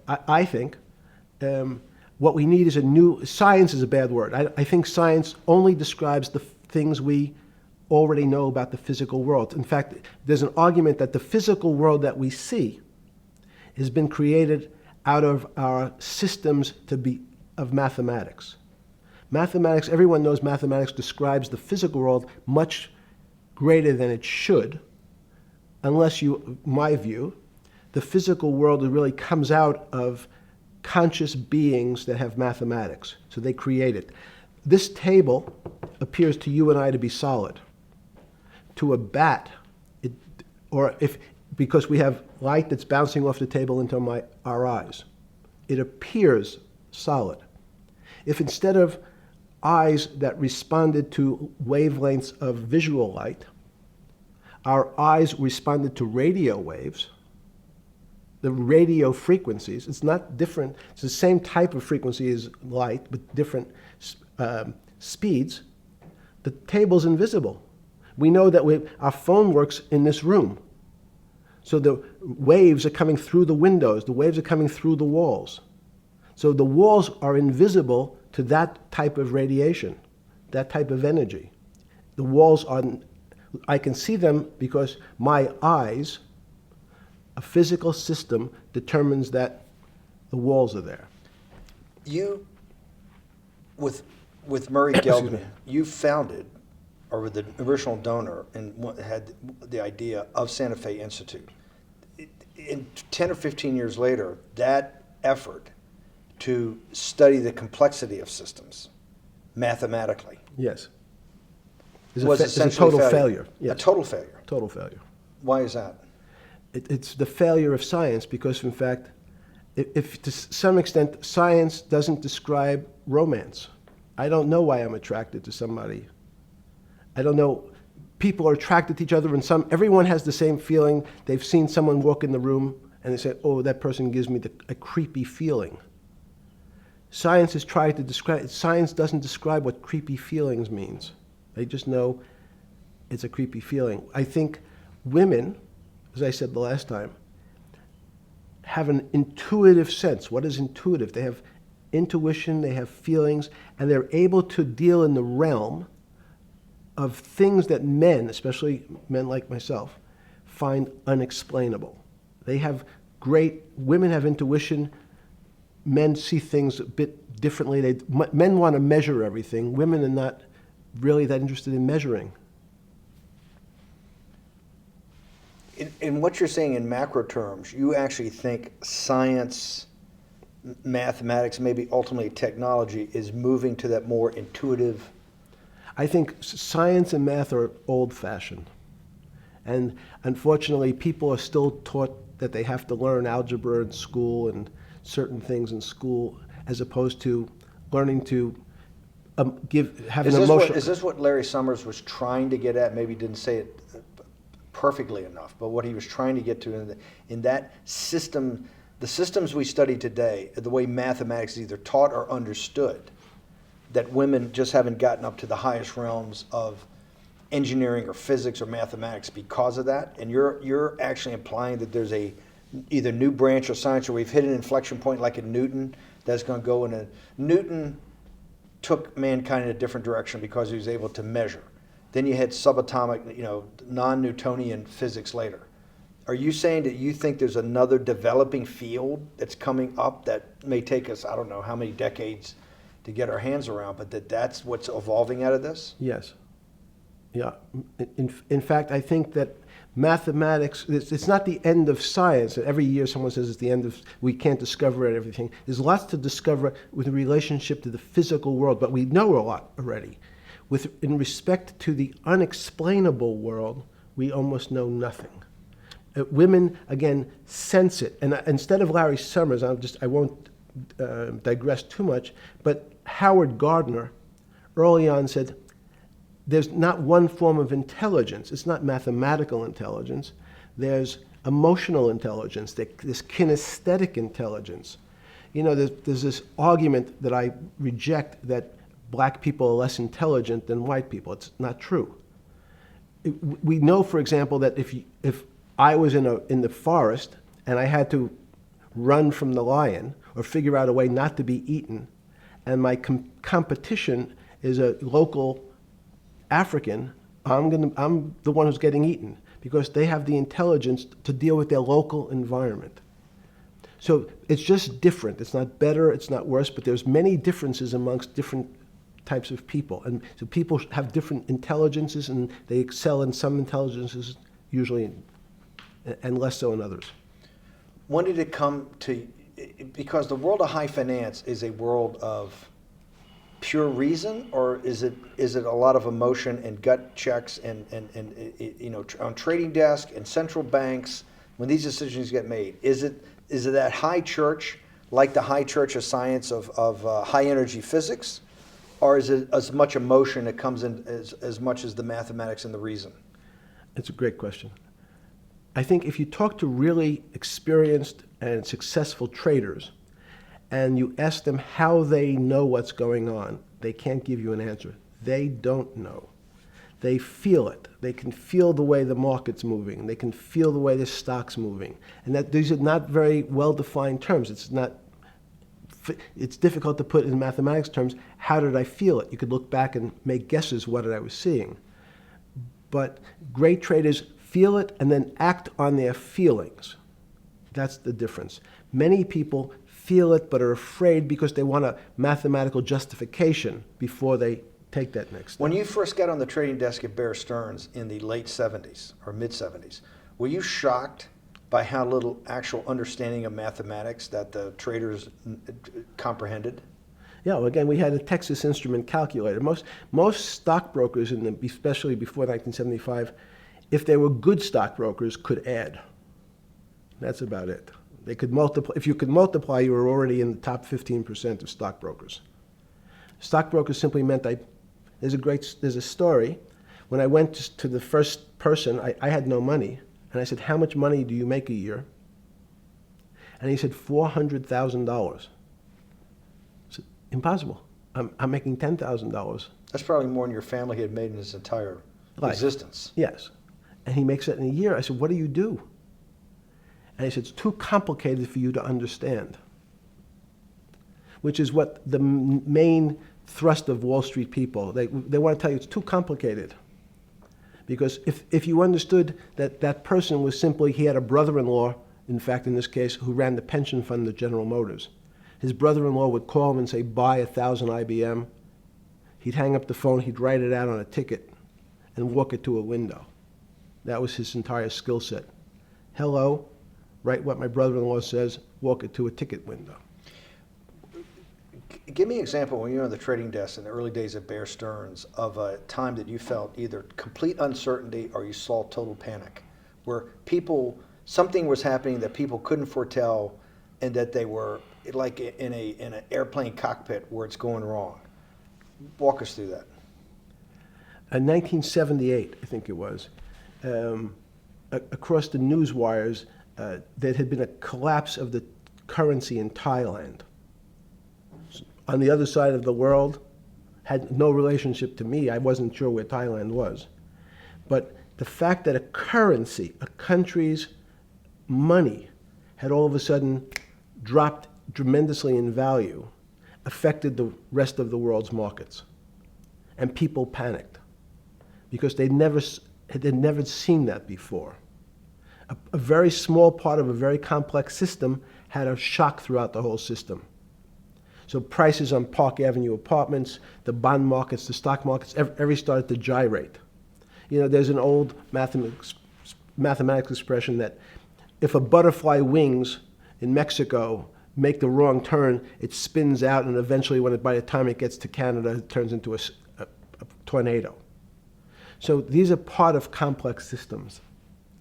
I think what we need is science is a bad word. I think science only describes the things we already know about the physical world. In fact, there's an argument that the physical world that we see has been created out of our systems of mathematics. Mathematics, everyone knows mathematics describes the physical world much greater than it should, unless my view, the physical world really comes out of conscious beings that have mathematics. So they create it. This table appears to you and I to be solid. To a bat, because we have light that's bouncing off the table into our eyes, it appears solid. If instead of eyes that responded to wavelengths of visual light, our eyes responded to radio waves, the radio frequencies, it's not different, it's the same type of frequency as light, but different speeds, the table's invisible. We know that our phone works in this room. So the waves are coming through the windows, the waves are coming through the walls. So the walls are invisible to that type of radiation, that type of energy. The walls I can see them because my eyes, a physical system determines that the walls are there. You, with Murray Geldman, you founded, or were the original donor, and had the idea of Santa Fe Institute. In 10 or 15 years later, that effort to study the complexity of systems mathematically Yes. was It's a essentially total failure. Yes. A total failure. Total failure. Why is that? It's the failure of science because, in fact, if to some extent science doesn't describe romance. I don't know why I'm attracted to somebody. I don't know. People are attracted to each other, and everyone has the same feeling. They've seen someone walk in the room, and they say, "Oh, that person gives me a creepy feeling." Science has tried to describe. Science doesn't describe what creepy feelings means. They just know it's a creepy feeling. I think women as I said the last time, have an intuitive sense. What is intuitive? They have intuition, they have feelings, and they're able to deal in the realm of things that men, especially men like myself, find unexplainable. They have women have intuition, men see things a bit differently. Men want to measure everything, women are not really that interested in measuring. In what you're saying in macro terms, you actually think science, mathematics, maybe ultimately technology is moving to that more intuitive. I think science and math are old-fashioned. And unfortunately, people are still taught that they have to learn algebra in school and certain things in school, as opposed to learning to have an emotional. Is this what Larry Summers was trying to get at? Maybe he didn't say it perfectly enough, but what he was trying to get to in that system, the systems we study today, the way mathematics is either taught or understood, that women just haven't gotten up to the highest realms of engineering or physics or mathematics because of that. And you're actually implying that there's a either new branch of science, or we've hit an inflection point like in Newton that's going to go in a Newton took mankind in a different direction because he was able to measure. Then you had subatomic, non-Newtonian physics later. Are you saying that you think there's another developing field that's coming up that may take us, I don't know how many decades to get our hands around, but that's what's evolving out of this? Yes. Yeah. In fact, I think that mathematics, it's not the end of science. Every year someone says it's the end of, we can't discover everything. There's lots to discover with relationship to the physical world, but we know a lot already. In respect to the unexplainable world, we almost know nothing. Women, again, sense it. And instead of Larry Summers, I won't digress too much, but Howard Gardner early on said, there's not one form of intelligence. It's not mathematical intelligence. There's emotional intelligence, this kinesthetic intelligence. There's this argument that I reject that black people are less intelligent than white people. It's not true. We know, for example, that if I was in the forest and I had to run from the lion or figure out a way not to be eaten, and my competition is a local African, I'm the one who's getting eaten because they have the intelligence to deal with their local environment. So it's just different. It's not better, it's not worse, but there's many differences amongst different types of people. And so people have different intelligences, and they excel in some intelligences usually, and less so in others. When did it come to, because the world of high finance is a world of pure reason, or is it a lot of emotion and gut checks and on trading desk and central banks when these decisions get made? Is it that high church, like the high church of science of high energy physics, or is it as much emotion that comes in as much as the mathematics and the reason? It's a great question. I think if you talk to really experienced and successful traders, and you ask them how they know what's going on, they can't give you an answer. They don't know. They feel it. They can feel the way the market's moving. They can feel the way the stock's moving. And that these are not very well-defined terms. It's difficult to put in mathematics terms, how did I feel it? You could look back and make guesses what I was seeing. But great traders feel it and then act on their feelings. That's the difference. Many people feel it but are afraid because they want a mathematical justification before they take that next step. When you first got on the trading desk at Bear Stearns in the late 70s or mid 70s, were you shocked by how little actual understanding of mathematics that the traders comprehended? Yeah, well, again, we had a Texas Instrument calculator. Most stockbrokers, especially before 1975, if they were good stockbrokers, could add. That's about it. They could multiply. If you could multiply, you were already in the top 15% of stockbrokers. Stockbrokers simply meant there's a story. When I went to the first person, I had no money. And I said, how much money do you make a year? And he said, $400,000. I said, impossible. I'm making $10,000. That's probably more than your family had made in its entire existence. Yes. And he makes it in a year. I said, what do you do? And he said, it's too complicated for you to understand, which is what the main thrust of Wall Street people, they want to tell you it's too complicated. Because if you understood that that person was simply, he had a brother-in-law, in fact, in this case, who ran the pension fund at General Motors. His brother-in-law would call him and say, buy 1,000 IBM. He'd hang up the phone, he'd write it out on a ticket and walk it to a window. That was his entire skill set. Hello, write what my brother-in-law says, walk it to a ticket window. Give me an example when you were on the trading desk in the early days of Bear Stearns of a time that you felt either complete uncertainty or you saw total panic, where something was happening that people couldn't foretell and that they were like in an airplane cockpit where it's going wrong. Walk us through that. In 1978, I think it was, across the news wires, there had been a collapse of the currency in Thailand. On the other side of the world, had no relationship to me. I wasn't sure where Thailand was. But the fact that a currency, a country's money, had all of a sudden dropped tremendously in value, affected the rest of the world's markets. And people panicked because they'd never seen that before. A very small part of a very complex system had a shock throughout the whole system. So prices on Park Avenue apartments, the bond markets, the stock markets, every started to gyrate. You know, there's an old mathematics expression that if a butterfly wings in Mexico make the wrong turn, it spins out, and eventually, by the time it gets to Canada, it turns into a tornado. So these are part of complex systems.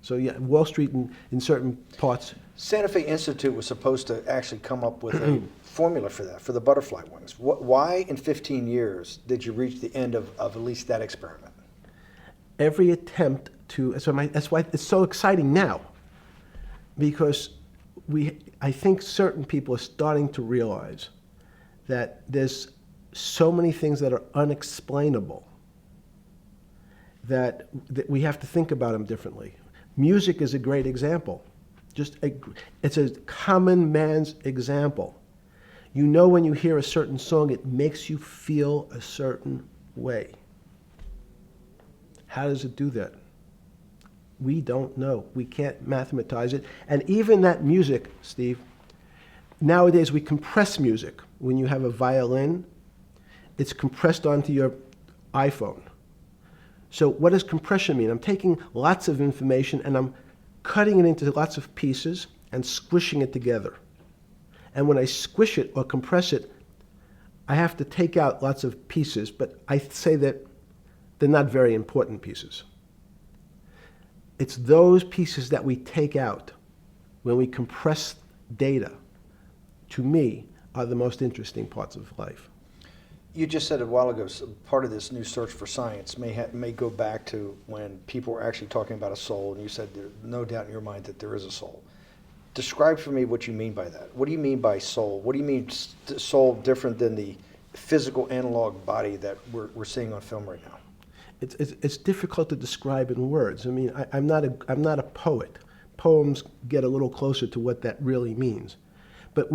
So yeah, Wall Street in certain parts. Santa Fe Institute was supposed to actually come up with a formula for that, for the butterfly wings. Why in 15 years did you reach the end of at least that experiment? Every attempt to, that's why it's so exciting now, because I think certain people are starting to realize that there's so many things that are unexplainable that we have to think about them differently. Music is a great example. It's a common man's example. You know, when you hear a certain song, it makes you feel a certain way. How does it do that? We don't know. We can't mathematize it. And even that music, Steve, nowadays we compress music. When you have a violin, it's compressed onto your iPhone. So what does compression mean? I'm taking lots of information and I'm cutting it into lots of pieces and squishing it together. And when I squish it or compress it, I have to take out lots of pieces, but I say that they're not very important pieces. It's those pieces that we take out when we compress data, to me, are the most interesting parts of life. You just said a while ago, part of this new search for science may go back to when people were actually talking about a soul, and you said there's no doubt in your mind that there is a soul. Describe for me what you mean by that. What do you mean by soul? What do you mean soul different than the physical analog body that we're seeing on film right now? It's difficult to describe in words. I mean, I'm not a poet. Poems get a little closer to what that really means. But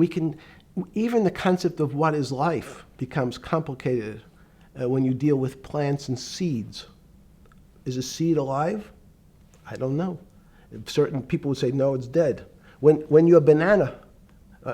even the concept of what is life becomes complicated when you deal with plants and seeds. Is a seed alive? I don't know. Certain people would say, no, it's dead. When you're a banana,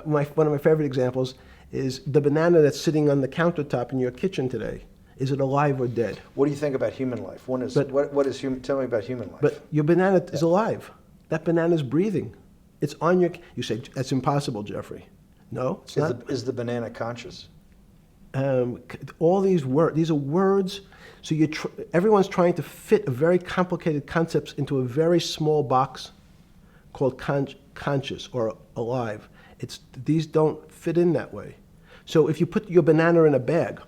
one of my favorite examples is the banana that's sitting on the countertop in your kitchen today. Is it alive or dead? What do you think about human life? What is human? Tell me about human life. But your banana is alive. That banana is breathing. It's on your. You say that's impossible, Jeffrey. No, it's not. Is the banana conscious? All these words. These are words. So everyone's trying to fit a very complicated concepts into a very small box called conscious or alive. These don't fit in that way. So if you put your banana in a bag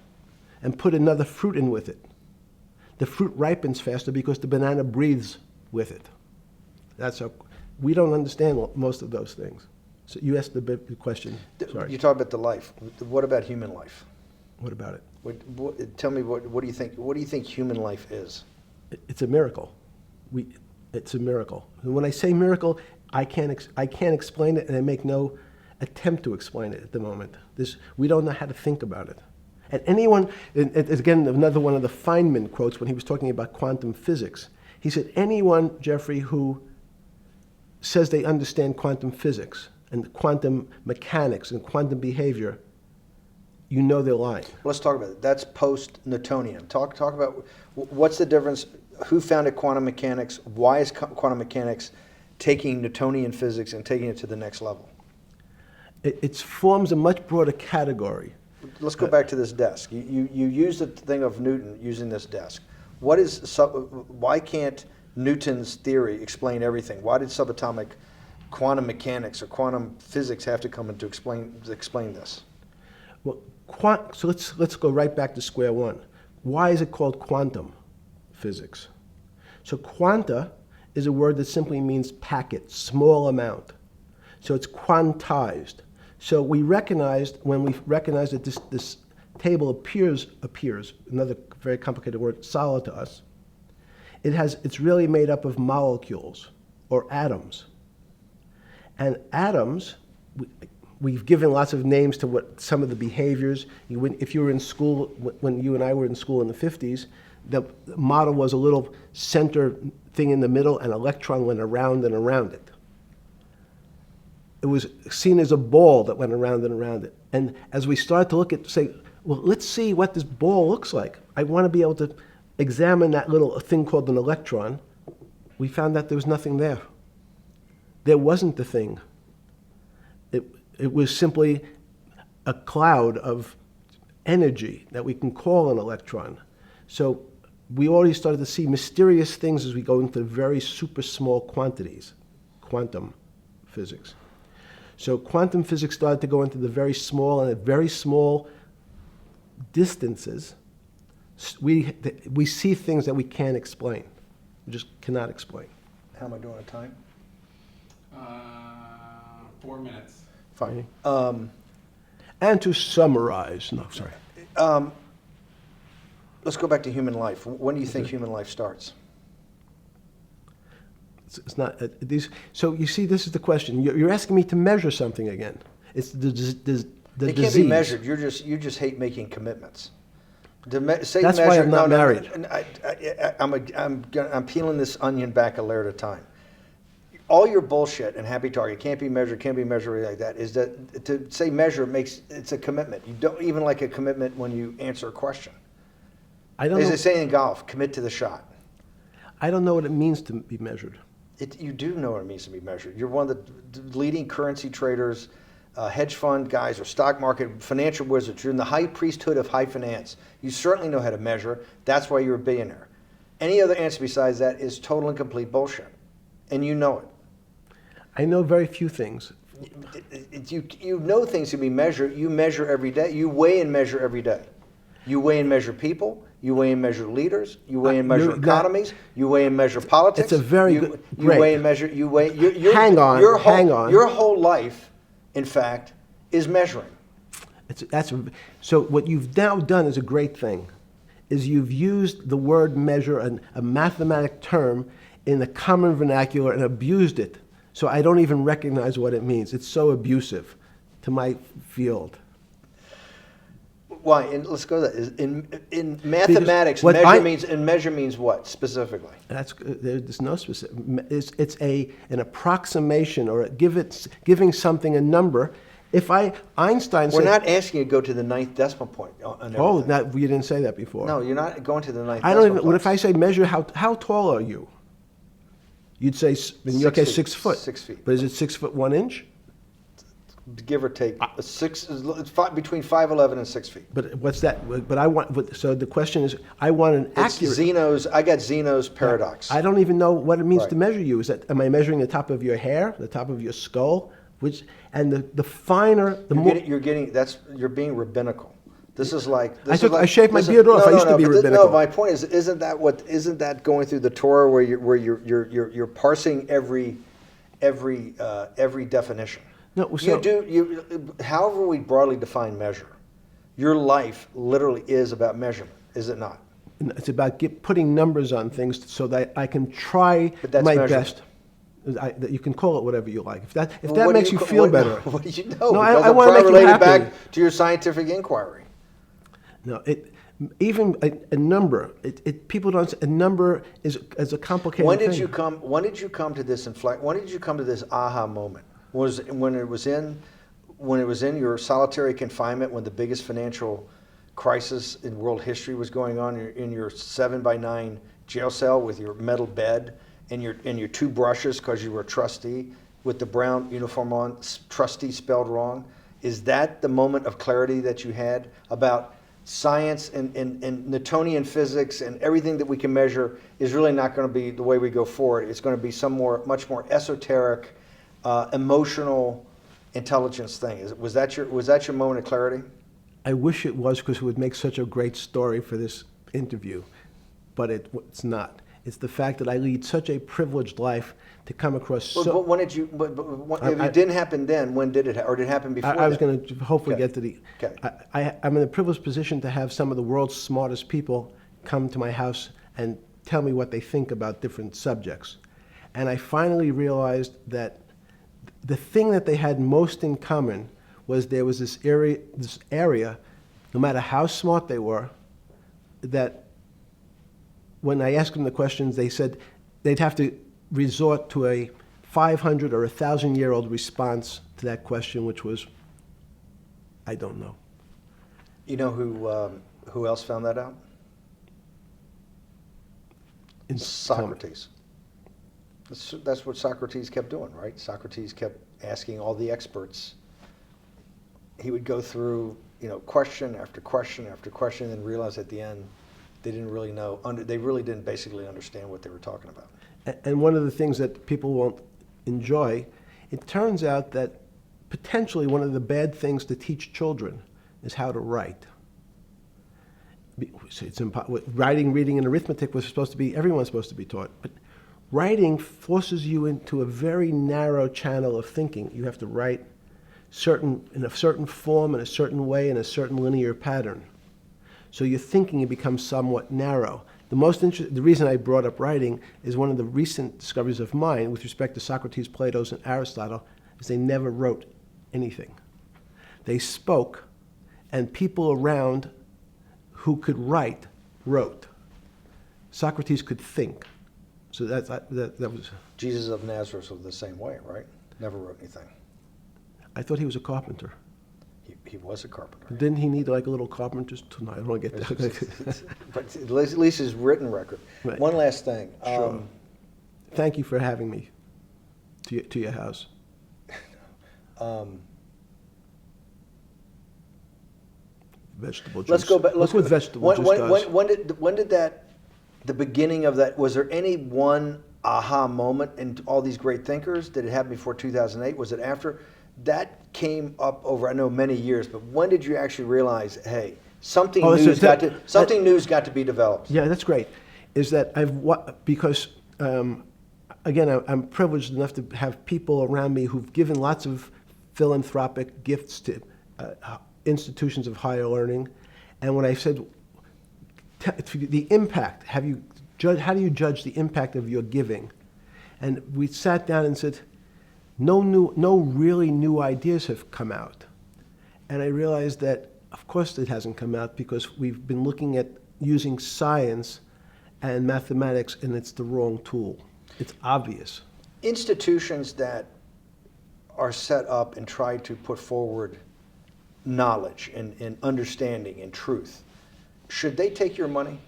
and put another fruit in with it, the fruit ripens faster because the banana breathes with it. We don't understand most of those things. So you asked the big question. Sorry. You talk about the life. What about human life? What about it? Tell me what do you think? What do you think human life is? It's a miracle. It's a miracle. And when I say miracle, I can't explain it, and I make no attempt to explain it at the moment. We don't know how to think about it. And anyone, and again, another one of the Feynman quotes when he was talking about quantum physics. He said, anyone, Jeffrey, who says they understand quantum physics and quantum mechanics and quantum behavior, you know they're lying. Let's talk about it. That's post-Newtonian. Talk about what's the difference, who founded quantum mechanics, why is quantum mechanics taking Newtonian physics and taking it to the next level? It forms a much broader category. Let's go back to this desk. You use the thing of Newton using this desk. Why can't Newton's theory explain everything? Why did subatomic quantum mechanics or quantum physics have to come in to explain this? Well, so let's go right back to square one. Why is it called quantum physics? So quanta is a word that simply means packet, small amount. So it's quantized. So we recognized, when we recognized that this table appears, another very complicated word, solid to us, it's really made up of molecules or atoms. And atoms, we've given lots of names to what some of the behaviors. If you were in school, when you and I were in school in the 50s, the model was a little center thing in the middle, and an electron went around and around it. It was seen as a ball that went around and around it. And as we started to look at, say, well, let's see what this ball looks like. I want to be able to examine that little thing called an electron. We found that there was nothing there. There wasn't the thing. It was simply a cloud of energy that we can call an electron. So we already started to see mysterious things as we go into very super small quantities, quantum physics. So quantum physics started to go into the very small, and at very small distances, we see things that we can't explain. We just cannot explain. How am I doing on time? 4 minutes. Fine. And to summarize, no, sorry. Let's go back to human life. When do you think human life starts? It's not these. So you see, this is the question. You're asking me to measure something again. It's the disease. It can't be measured. You just hate making commitments. That's why I'm not married. I'm peeling this onion back a layer at a time. All your bullshit and happy target can't be measured like that. Is that to say measure it's a commitment. You don't even like a commitment when you answer a question. I don't As know. they say in golf, commit to the shot. I don't know what it means to be measured. You do know what it means to be measured. You're one of the leading currency traders, hedge fund guys, or stock market financial wizards. You're in the high priesthood of high finance. You certainly know how to measure. That's why you're a billionaire. Any other answer besides that is total and complete bullshit, and you know it. I know very few things. You know things can be measured. You measure every day. You weigh and measure every day. You weigh and measure people. You weigh and measure leaders. You weigh and measure economies. You weigh and measure politics. It's a very good. You weigh and measure. You weigh. Hang on. Your whole life, in fact, is measuring. So what you've now done is a great thing, is you've used the word measure, a mathematic term, in the common vernacular and abused it. So I don't even recognize what it means. It's so abusive to my field. Why? And let's go to that. In mathematics, measure means what specifically? There's no specific. It's an approximation, or giving something a number. Einstein said, we're not asking you to go to the ninth decimal point. Oh, you didn't say that before. No, you're not going to the ninth. I don't even. What if I say measure how tall are you? You'd say, in your case, 6 foot. 6 feet. But is it 6 foot 1 inch? Give or take, it's between 5'11" and 6 feet. But what's that? But I want. So the question is, I want an accurate. I got Zeno's paradox. I don't even know what it means to measure you. Am I measuring the top of your hair, the top of your skull, the finer, the more. You're being rabbinical. This is like. I shaved my beard off. I used to be rabbinical. No, my point is, isn't that going through the Torah where you're parsing every definition? No, so, however we broadly define measure, your life literally is about measurement, is it not? It's about putting numbers on things so that I can try But that's my measurement. best. That you can call it whatever you like. If Well, that what do makes you ca- feel what- better. What do you know? No, I Because I'm wanna make you related happy. back to your scientific inquiry. No, even a number. People don't. A number is a complicated When did thing. you come? When did you come to this When did you come to this aha moment? Was it when it was in your solitary confinement, when the biggest financial crisis in world history was going on, in your 7x9 jail cell with your metal bed and your two brushes because you were a trustee with the brown uniform on, trustee spelled wrong? Is that the moment of clarity that you had about science and Newtonian physics and everything that we can measure is really not going to be the way we go forward? It's going to be much more esoteric, emotional intelligence thing. Was that your moment of clarity? I wish it was, because it would make such a great story for this interview, but it's not. It's the fact that I lead such a privileged life to come across But when did you? If it didn't happen then, when did it? Or did it happen before? I was then? going to hopefully Okay. get to the. Okay. I'm in a privileged position to have some of the world's smartest people come to my house and tell me what they think about different subjects. And I finally realized that the thing that they had most in common was there was this area, no matter how smart they were, that when I asked them the questions, they said they'd have to resort to a 500 or 1,000-year-old response to that question, which was, I don't know. You know who else found that out? Socrates. That's what Socrates kept doing, right? Socrates kept asking all the experts. He would go through, question after question after question, and realize at the end they didn't really know. They really didn't basically understand what they were talking about. And one of the things that people won't enjoy, it turns out that potentially one of the bad things to teach children is how to write. Writing, reading, and arithmetic was supposed to be, everyone's supposed to be taught. But writing forces you into a very narrow channel of thinking. You have to write in a certain form, in a certain way, in a certain linear pattern. So your thinking becomes somewhat narrow. The reason I brought up writing is one of the recent discoveries of mine with respect to Socrates, Plato, and Aristotle is they never wrote anything. They spoke, and people around who could write wrote. Socrates could think. So that was. Jesus of Nazareth was the same way, right? Never wrote anything. I thought he was a carpenter. He was a carpenter. Didn't he need like a little carpenter's tonight? I don't want to get that. But at least his written record. Right. One last thing. Sure. Thank you for having me to your house. Vegetable juice. Let's go back. Look what vegetable juice does. When did that? The beginning of that. Was there any one aha moment in all these great thinkers? Did it happen before 2008? Was it after? That came up over, I know, many years. But when did you actually realize, hey, something new's got to be developed? Yeah, that's great. Is that because again, I'm privileged enough to have people around me who've given lots of philanthropic gifts to institutions of higher learning, and when I said the impact, how do you judge the impact of your giving? And we sat down and said, no really new ideas have come out. And I realized that, of course, it hasn't come out because we've been looking at using science and mathematics, and it's the wrong tool. It's obvious. Institutions that are set up and try to put forward knowledge and understanding and truth, should they take your money?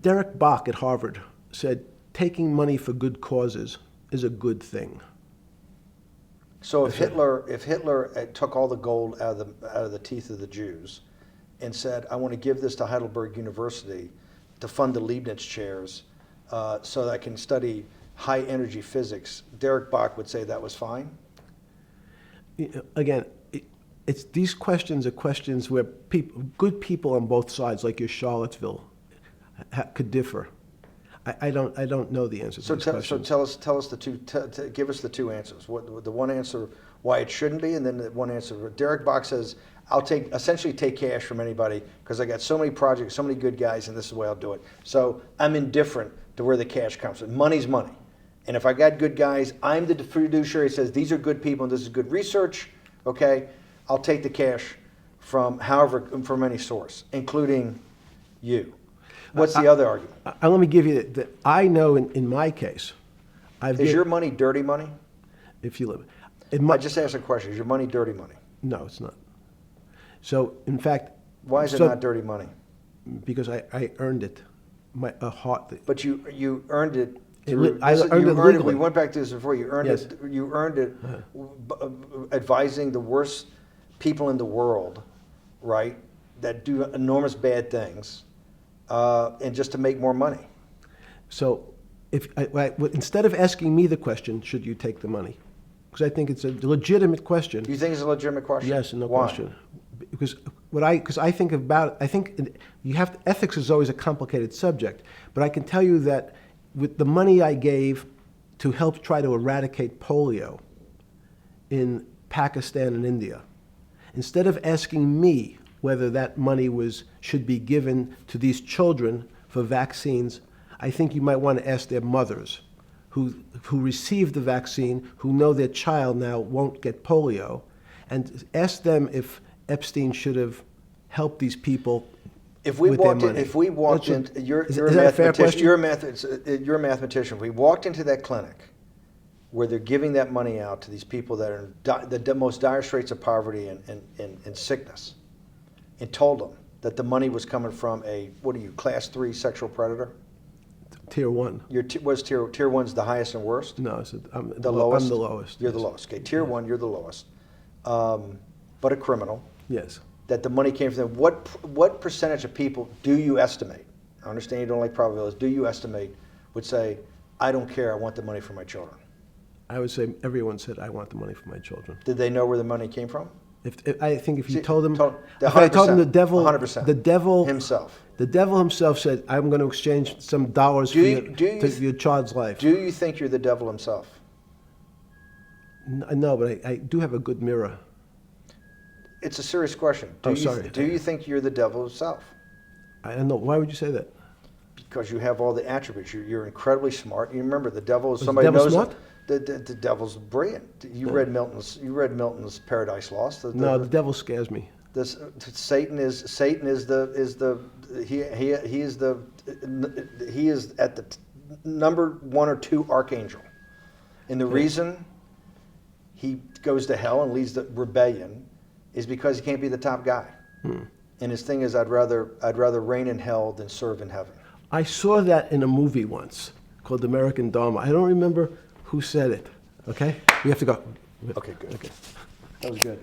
Derek Bach at Harvard said, taking money for good causes is a good thing. So if Hitler took all the gold out of the teeth of the Jews and said, I want to give this to Heidelberg University to fund the Leibniz chairs so that I can study high energy physics, Derek Bach would say that was fine? Again, these questions are questions where good people on both sides, like your Charlottesville, could differ. I don't know the answer to these questions. So tell us the two. Give us the two answers. What the one answer why it shouldn't be, and then the one answer. Derek Bach says, I'll essentially take cash from anybody because I got so many projects, so many good guys, and this is the way I'll do it. So I'm indifferent to where the cash comes from. Money's money. And if I got good guys, I'm the fiduciary that says these are good people and this is good research, okay? I'll take the cash from any source, including you. What's the other argument? Let me give you that. I know in my case, Is your money dirty money? if you live, I just asked a question. Is your money dirty money? no, it's not. So in fact, Why is it so- not dirty money? Because I earned it, a heart. But you earned it. I earned it legally. We went back to this before. You earned Yes. it. You earned it advising the worst people in the world, right? That do enormous bad things, and just to make more money. So instead of asking me the question, should you take the money? Because I think it's a legitimate question. Do you think it's a legitimate question? Yes, no Why? question. Because I think about, ethics is always a complicated subject, but I can tell you that with the money I gave to help try to eradicate polio in Pakistan and India, instead of asking me whether that money should be given to these children for vaccines, I think you might want to ask their mothers who received the vaccine, who know their child now won't get polio, and ask them if Epstein should have helped these people If we with their walked in, money. if we walked in, you're is a that a fair mathematician. question? You're a mathematician. If we walked into that clinic where they're giving that money out to these people that are in the most dire straits of poverty and sickness, and told them that the money was coming from class 3 sexual predator? Tier 1. Was tier 1's the highest and worst? No, I'm The lowest? I'm the lowest. You're the yes. lowest. Okay, tier 1, you're the lowest. But a criminal. Yes. That the money came from them. What percentage of people do you estimate? I understand you don't like probabilities. Do you estimate would say, I don't care, I want the money for my children? I would say everyone said, I want the money for my children. Did they know where the money came from? I think if you See, told them, the if I told them 100%. the devil Himself. The devil himself said, I'm going to exchange some dollars for your child's life. Do you think you're the devil himself? No, but I do have a good mirror. It's a serious question. Sorry. Do you think you're the devil himself? I don't know. Why would you say that? Because you have all the attributes. You're incredibly smart. You remember the devil is the somebody devil knows smart? The devil's brilliant. You read Milton's Paradise Lost. No, the devil scares me. Satan is at the number 1 or 2 archangel, and the reason he goes to hell and leads the rebellion is because he can't be the top guy. And his thing is, I'd rather reign in hell than serve in heaven. I saw that in a movie once called American Dharma. I don't remember who said it. Okay, we have to go. Okay, good. Okay. That was good.